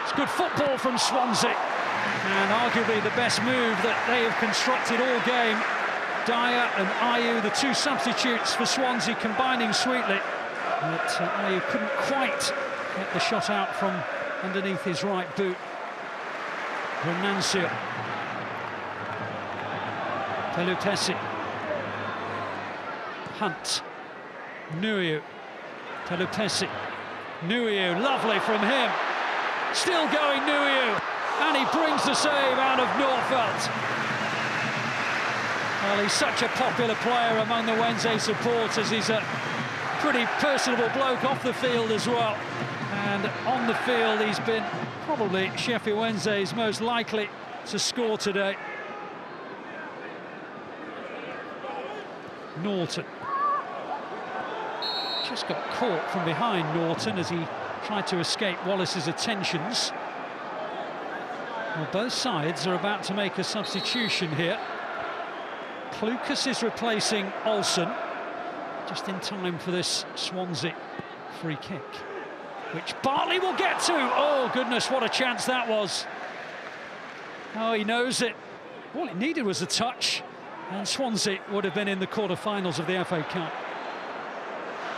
It's good football from Swansea. And arguably the best move that they have constructed all game. Dyer and Ayew, the 2 substitutes for Swansea, combining sweetly. But Ayew couldn't quite get the shot out from underneath his right boot. Venancio. Pelupesi. Hunt. Nuiu. Pelupesi. Nuiu, lovely from him. Still going, Nuiu. And he brings the save out of Norfelt. Well, he's such a popular player among the Wednesday supporters. He's a pretty personable bloke off the field as well. And on the field, he's been probably Sheffield Wednesday's most likely to score today. Norton. Just got caught from behind Norton as he tried to escape Wallace's attentions. Well, both sides are about to make a substitution here. Klukas is replacing Olsen, just in time for this Swansea free kick, which Bartley will get to. Oh, goodness, what a chance that was. Oh, he knows it. All it needed was a touch, and Swansea would have been in the quarter-finals of the FA Cup.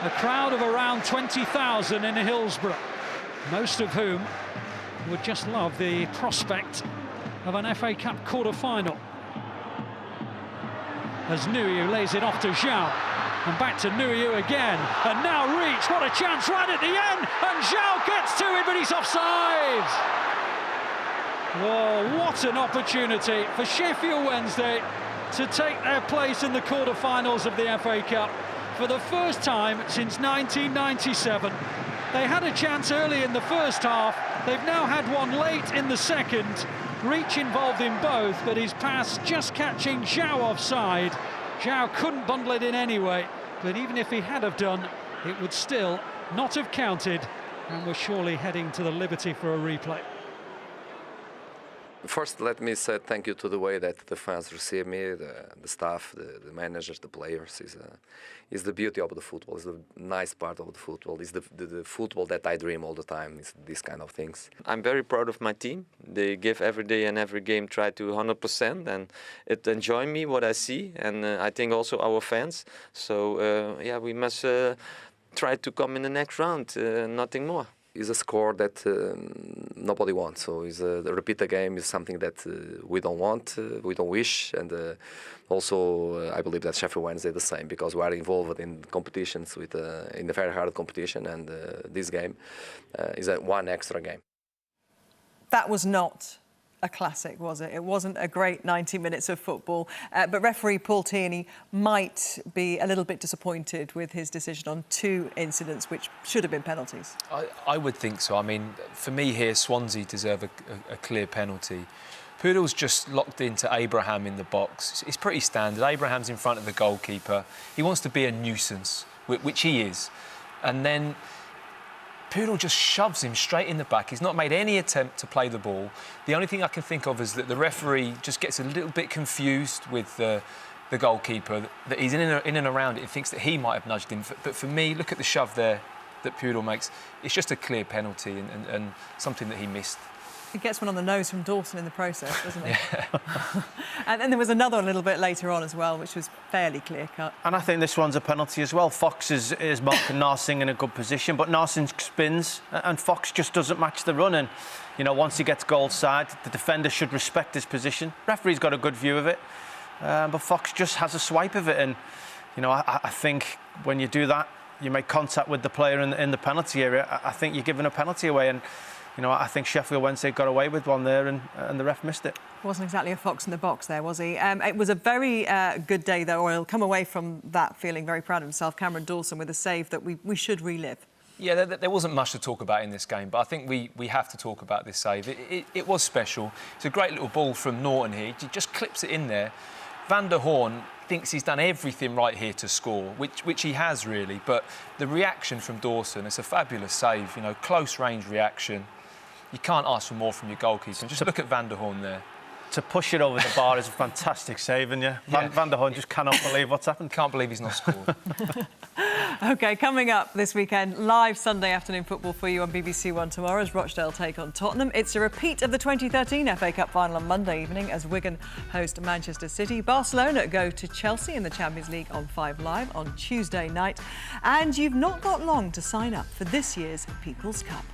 A crowd of around 20,000 in Hillsborough, most of whom would just love the prospect of an FA Cup quarter-final. As Nuiu lays it off to Zhao, and back to Nuiu again, and now Reach, what a chance right at the end, and Zhao gets to it, but he's offside! Whoa, what an opportunity for Sheffield Wednesday to take their place in the quarter-finals of the FA Cup for the first time since 1997. They had a chance early in the first half. They've now had one late in the second. Reach involved in both, but his pass just catching Zhao offside. Zhao couldn't bundle it in anyway, but even if he had have done, it would still not have counted, and we're surely heading to the Liberty for a replay. First, let me say thank you to the way that the fans receive me, the staff, the managers, the players. Is the beauty of the football. Is the nice part of the football. Is the football that I dream all the time. Is these kind of things. I'm very proud of my team. They give every day and every game try to 100%, and it enjoy me what I see, and I think also our fans. So yeah, we must try to come in the next round. Nothing more. It's a score that nobody wants. So the repeat game is something that we don't want, we don't wish, and also I believe that Sheffield Wednesday the same, because we are involved in competitions with in a very hard competition, and this game is one extra game. That was not a classic, was it? It wasn't a great 90 minutes of football, but referee Paul Tierney might be a little bit disappointed with his decision on 2 incidents which should have been penalties. I would think so. I mean, for me here, Swansea deserve a clear penalty. Poodle's just locked into Abraham in the box. It's pretty standard. Abraham's in front of the goalkeeper. He wants to be a nuisance, which he is. And then Poodle just shoves him straight in the back. He's not made any attempt to play the ball. The only thing I can think of is that the referee just gets a little bit confused with the goalkeeper, that he's in and around it and thinks that he might have nudged him. But for me, look at the shove there that Poodle makes. It's just a clear penalty and something that he missed. He gets one on the nose from Dawson in the process, doesn't he? Yeah. And then there was another a little bit later on as well, which was fairly clear-cut. And I think this one's a penalty as well. Fox is marking Narsingh in a good position, but Narsingh spins and Fox just doesn't match the run. And, you know, once he gets goal side, the defender should respect his position. Referee's got a good view of it, but Fox just has a swipe of it. And, you know, I think when you do that, you make contact with the player in the penalty area. I think you're giving a penalty away. And, you know, I think Sheffield Wednesday got away with one there, and the ref missed it. Wasn't exactly a fox in the box there, was he? It was a very good day, though, or he'll come away from that feeling very proud of himself. Cameron Dawson with a save that we should relive. Yeah, there wasn't much to talk about in this game, but I think we have to talk about this save. It was special. It's a great little ball from Norton here. He just clips it in there. Van der Hoorn thinks he's done everything right here to score, which he has really, but the reaction from Dawson, it's a fabulous save, you know, close range reaction. You can't ask for more from your goalkeeper. Just look at Van der Hoorn there. To push it over the bar is a fantastic save, and Van der Hoorn just cannot believe what's happened. Can't believe he's not scored. OK, coming up this weekend, live Sunday afternoon football for you on BBC One tomorrow as Rochdale take on Tottenham. It's a repeat of the 2013 FA Cup final on Monday evening as Wigan host Manchester City. Barcelona go to Chelsea in the Champions League on 5 Live on Tuesday night. And you've not got long to sign up for this year's People's Cup.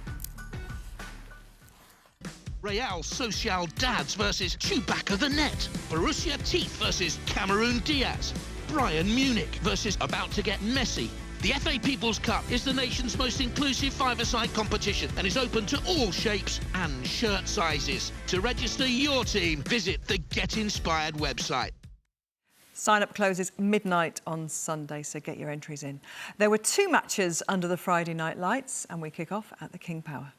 Real Sociedad versus Chewbacca the Net. Borussia Teeth versus Cameroon Diaz. Bayern Munich versus about to get Messi. The FA People's Cup is the nation's most inclusive five-a-side competition and is open to all shapes and shirt sizes. To register your team, visit the Get Inspired website. Sign-up closes midnight on Sunday, so get your entries in. There were 2 matches under the Friday night lights, and we kick off at the King Power.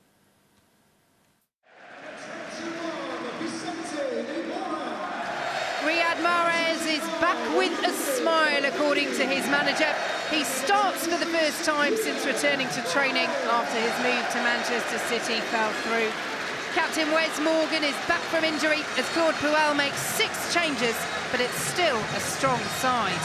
Riyad Mahrez is back with a smile, according to his manager. He starts for the first time since returning to training after his move to Manchester City fell through. Captain Wes Morgan is back from injury as Claude Puel makes 6 changes, but it's still a strong side.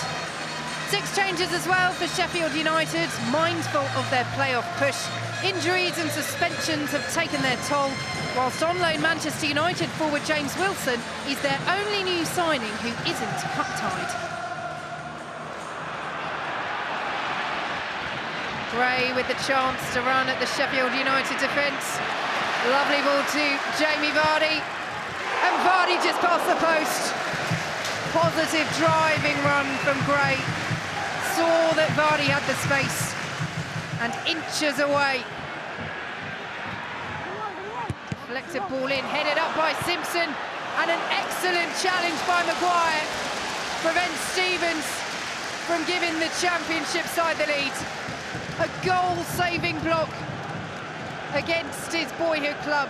6 changes as well for Sheffield United, mindful of their playoff push. Injuries and suspensions have taken their toll, whilst on loan Manchester United forward James Wilson is their only new signing who isn't cup-tied. Gray with the chance to run at the Sheffield United defence. Lovely ball to Jamie Vardy. And Vardy just past the post. Positive driving run from Gray. Saw that Vardy had the space. And inches away. Deflected ball in, headed up by Simpson. And an excellent challenge by Maguire prevents Stevens from giving the Championship side the lead. A goal-saving block against his boyhood club.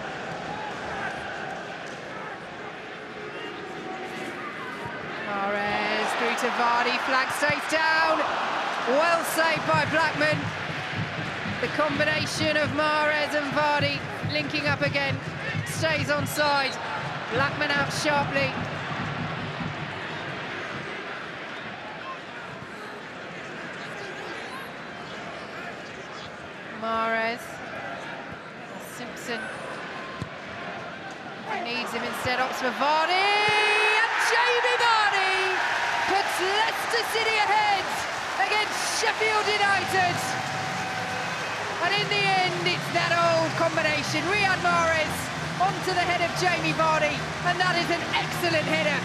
Mahrez through to Vardy, flag stays down. Well saved by Blackman. The combination of Mahrez and Vardy linking up again. Stays onside. Blackman out sharply. Mahrez. Simpson. He needs him instead, opts for Vardy. And Jamie Vardy puts Leicester City ahead against Sheffield United. And in the end, it's that old combination. Riyad Mahrez onto the head of Jamie Vardy. And that is an excellent header.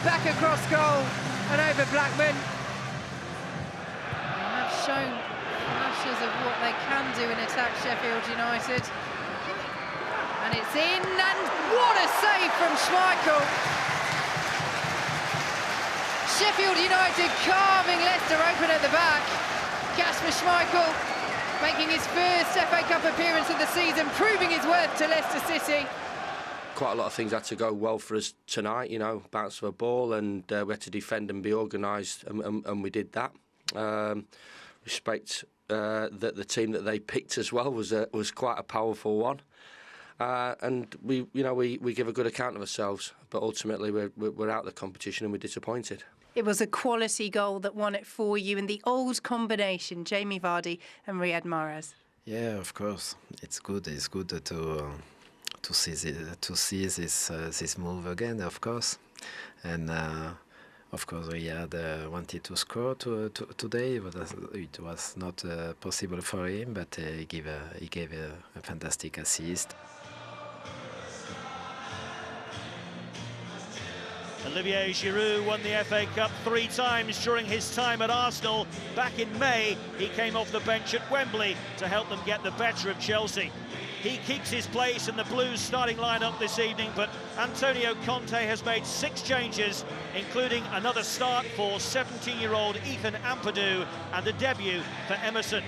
Back across goal and over Blackman. They have shown flashes of what they can do in attack, Sheffield United. And it's in, and what a save from Schmeichel. Sheffield United carving Leicester open at the back. Kasper Schmeichel making his first FA Cup appearance of the season, proving his worth to Leicester City. Quite a lot of things had to go well for us tonight, you know, bounce of a ball, and we had to defend and be organised, and we did that. Respect that the team that they picked as well was quite a powerful one. And we give a good account of ourselves, but ultimately we're out of the competition and we're disappointed. It was a quality goal that won it for you, in the old combination, Jamie Vardy and Riyad Mahrez. Yeah, of course, it's good. It's good to see this move again, of course, and of course Riyad wanted to score today, but it was not possible for him. But he gave a fantastic assist. Olivier Giroud won the FA Cup 3 times during his time at Arsenal. Back in May, he came off the bench at Wembley to help them get the better of Chelsea. He keeps his place in the Blues starting lineup this evening, but Antonio Conte has made 6 changes, including another start for 17-year-old Ethan Ampadu and a debut for Emerson.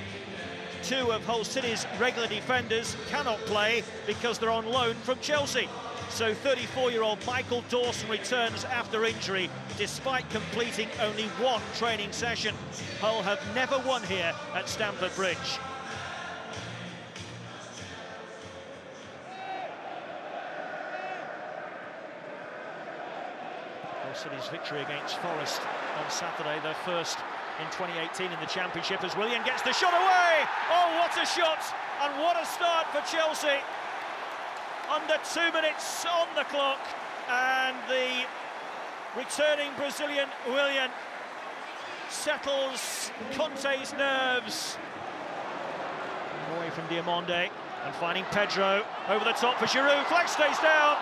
2 of Hull City's regular defenders cannot play because they're on loan from Chelsea. So 34-year-old Michael Dawson returns after injury, despite completing only 1 training session. Hull have never won here at Stamford Bridge. Hull City's victory against Forest on Saturday, their first in 2018 in the Championship, as Willian gets the shot away. Oh, what a shot, and what a start for Chelsea. Under 2 minutes on the clock, and the returning Brazilian Willian settles Conte's nerves. Away from Diamonde, and finding Pedro over the top for Giroud. Flag stays down,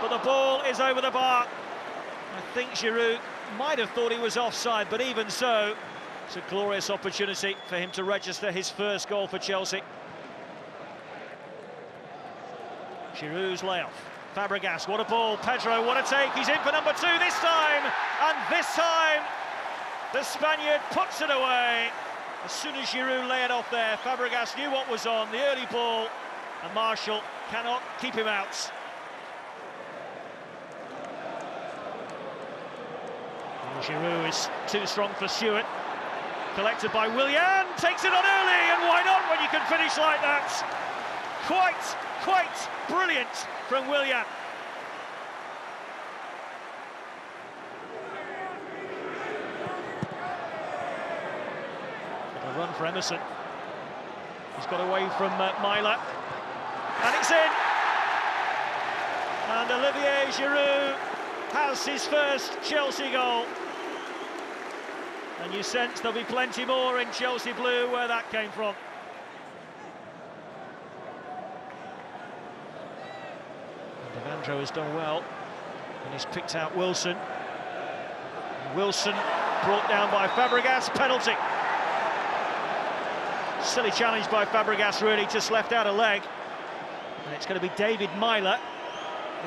but the ball is over the bar. I think Giroud might have thought he was offside, but even so, it's a glorious opportunity for him to register his first goal for Chelsea. Giroud's layoff. Fabregas, what a ball. Pedro, what a take. He's in for number 2 this time. And this time, the Spaniard puts it away. As soon as Giroud lay it off there, Fabregas knew what was on, the early ball, and Marshall cannot keep him out. And Giroud is too strong for Stewart. Collected by Willian, takes it on early, and why not when you can finish like that? Quite brilliant from Willian. A run for Emerson. He's got away from Myler, and it's in. And Olivier Giroud has his first Chelsea goal. And you sense there'll be plenty more in Chelsea blue where that came from. Devandro has done well, and he's picked out Wilson. And Wilson brought down by Fabregas, penalty. Silly challenge by Fabregas, really, just left out a leg. And it's going to be David Myler,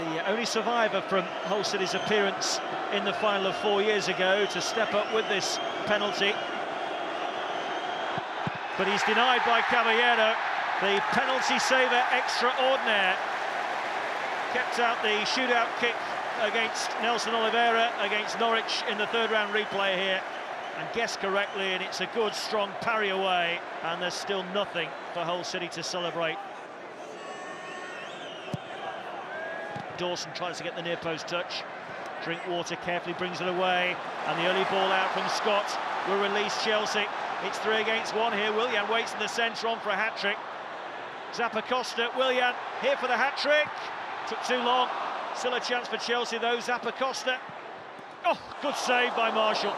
the only survivor from Hull City's appearance in the final of 4 years ago, to step up with this penalty. But he's denied by Caballero, the penalty saver extraordinaire. Kept out the shootout kick against Nelson Oliveira against Norwich in the third round replay here, and guessed correctly, and it's a good strong parry away, and there's still nothing for Hull City to celebrate. Dawson tries to get the near post touch. Drinkwater carefully brings it away, and the early ball out from Scott will release Chelsea. It's 3 against 1 here. Willian waits in the centre on for a hat-trick. Zappacosta, Willian here for the hat-trick. Took too long. Still a chance for Chelsea though. Zappacosta. Oh, good save by Marshall.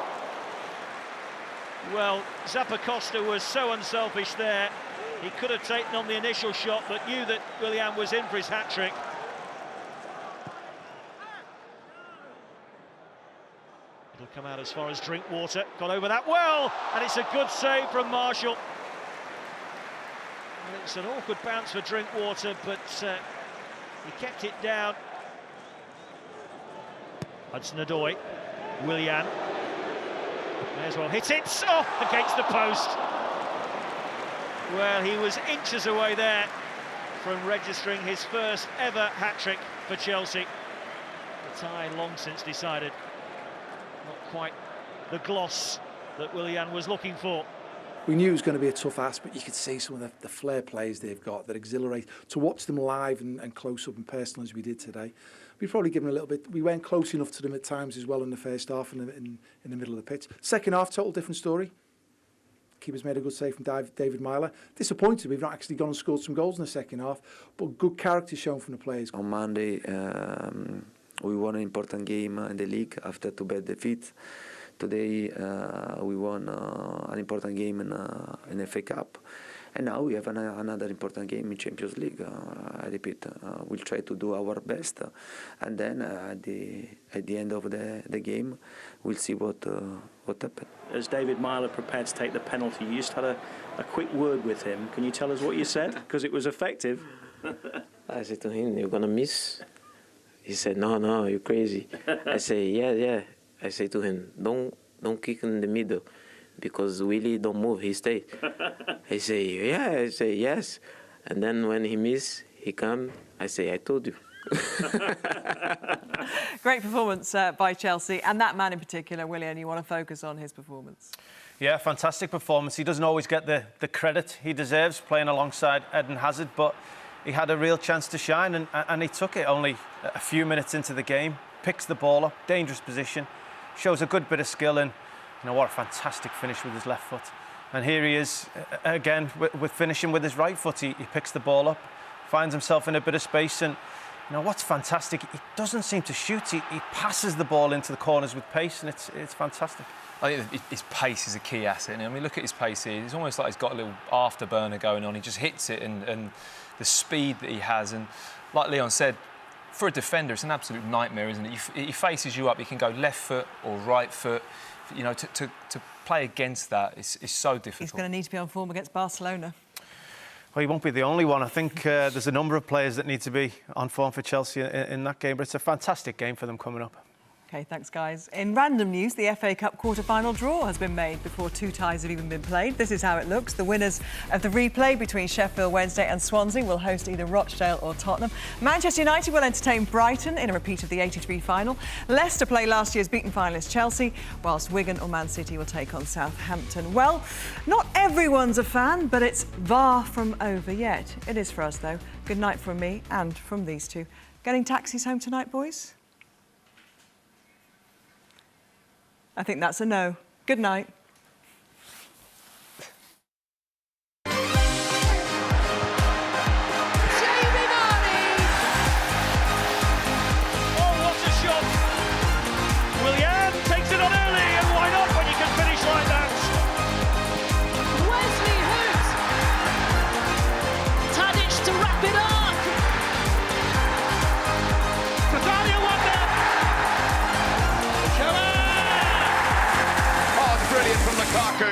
Well, Zappacosta was so unselfish there. He could have taken on the initial shot, but knew that Willian was in for his hat-trick. It'll come out as far as Drinkwater. Got over that well, and it's a good save from Marshall. And it's an awkward bounce for Drinkwater, but he kept it down. Hudson-Odoi, Willian. May as well hit it. Oh, against the post. Well, he was inches away there from registering his first ever hat-trick for Chelsea. The tie long since decided. Not quite the gloss that Willian was looking for. We knew it was going to be a tough ask, but you could see some of the flair plays they've got that exhilarate. To watch them live and close up and personal as we did today, we've probably given a little bit. We weren't close enough to them at times as well in the first half and in the middle of the pitch. Second half, total different story. Keeper's made a good save from David Myler. Disappointed we've not actually gone and scored some goals in the second half, but good character shown from the players. On Monday, we won an important game in the league after 2 bad defeats. Today we won an important game in FA Cup, and now we have another important game in Champions League. I repeat, we'll try to do our best, and then at the end of the game, we'll see what happened. As David Myler prepared to take the penalty, you just had a quick word with him. Can you tell us what you said? Because it was effective. I said to him, "You're gonna miss." He said, "No, you're crazy." I say, "Yeah." I say to him, don't kick in the middle, because Willie don't move, he stay. He say, "Yeah." I say, "Yes." And then when he miss, he come. I say, "I told you." Great performance by Chelsea, and that man in particular, Willian, you want to focus on his performance. Yeah, fantastic performance. He doesn't always get the credit he deserves playing alongside Eden Hazard, but he had a real chance to shine, and he took it only a few minutes into the game. Picks the ball up, dangerous position, shows a good bit of skill, and what a fantastic finish with his left foot. And here he is again with finishing with his right foot. He picks the ball up, finds himself in a bit of space, and what's fantastic, he doesn't seem to shoot. He passes the ball into the corners with pace, and it's fantastic. I think his pace is a key asset. I mean, look at his pace here. It's almost like he's got a little afterburner going on. He just hits it, and the speed that he has. And like Leon said, for a defender, it's an absolute nightmare, isn't it? He faces you up. He can go left foot or right foot. To play against that is so difficult. He's going to need to be on form against Barcelona. Well, he won't be the only one. I think there's a number of players that need to be on form for Chelsea in that game, but it's a fantastic game for them coming up. OK, thanks, guys. In random news, the FA Cup quarter-final draw has been made before 2 ties have even been played. This is how it looks. The winners of the replay between Sheffield Wednesday and Swansea will host either Rochdale or Tottenham. Manchester United will entertain Brighton in a repeat of the 83 final. Leicester play last year's beaten finalist Chelsea, whilst Wigan or Man City will take on Southampton. Well, not everyone's a fan, but it's far from over yet. It is for us, though. Good night from me and from these two. Getting taxis home tonight, boys? I think that's a no. Good night. Lukaku.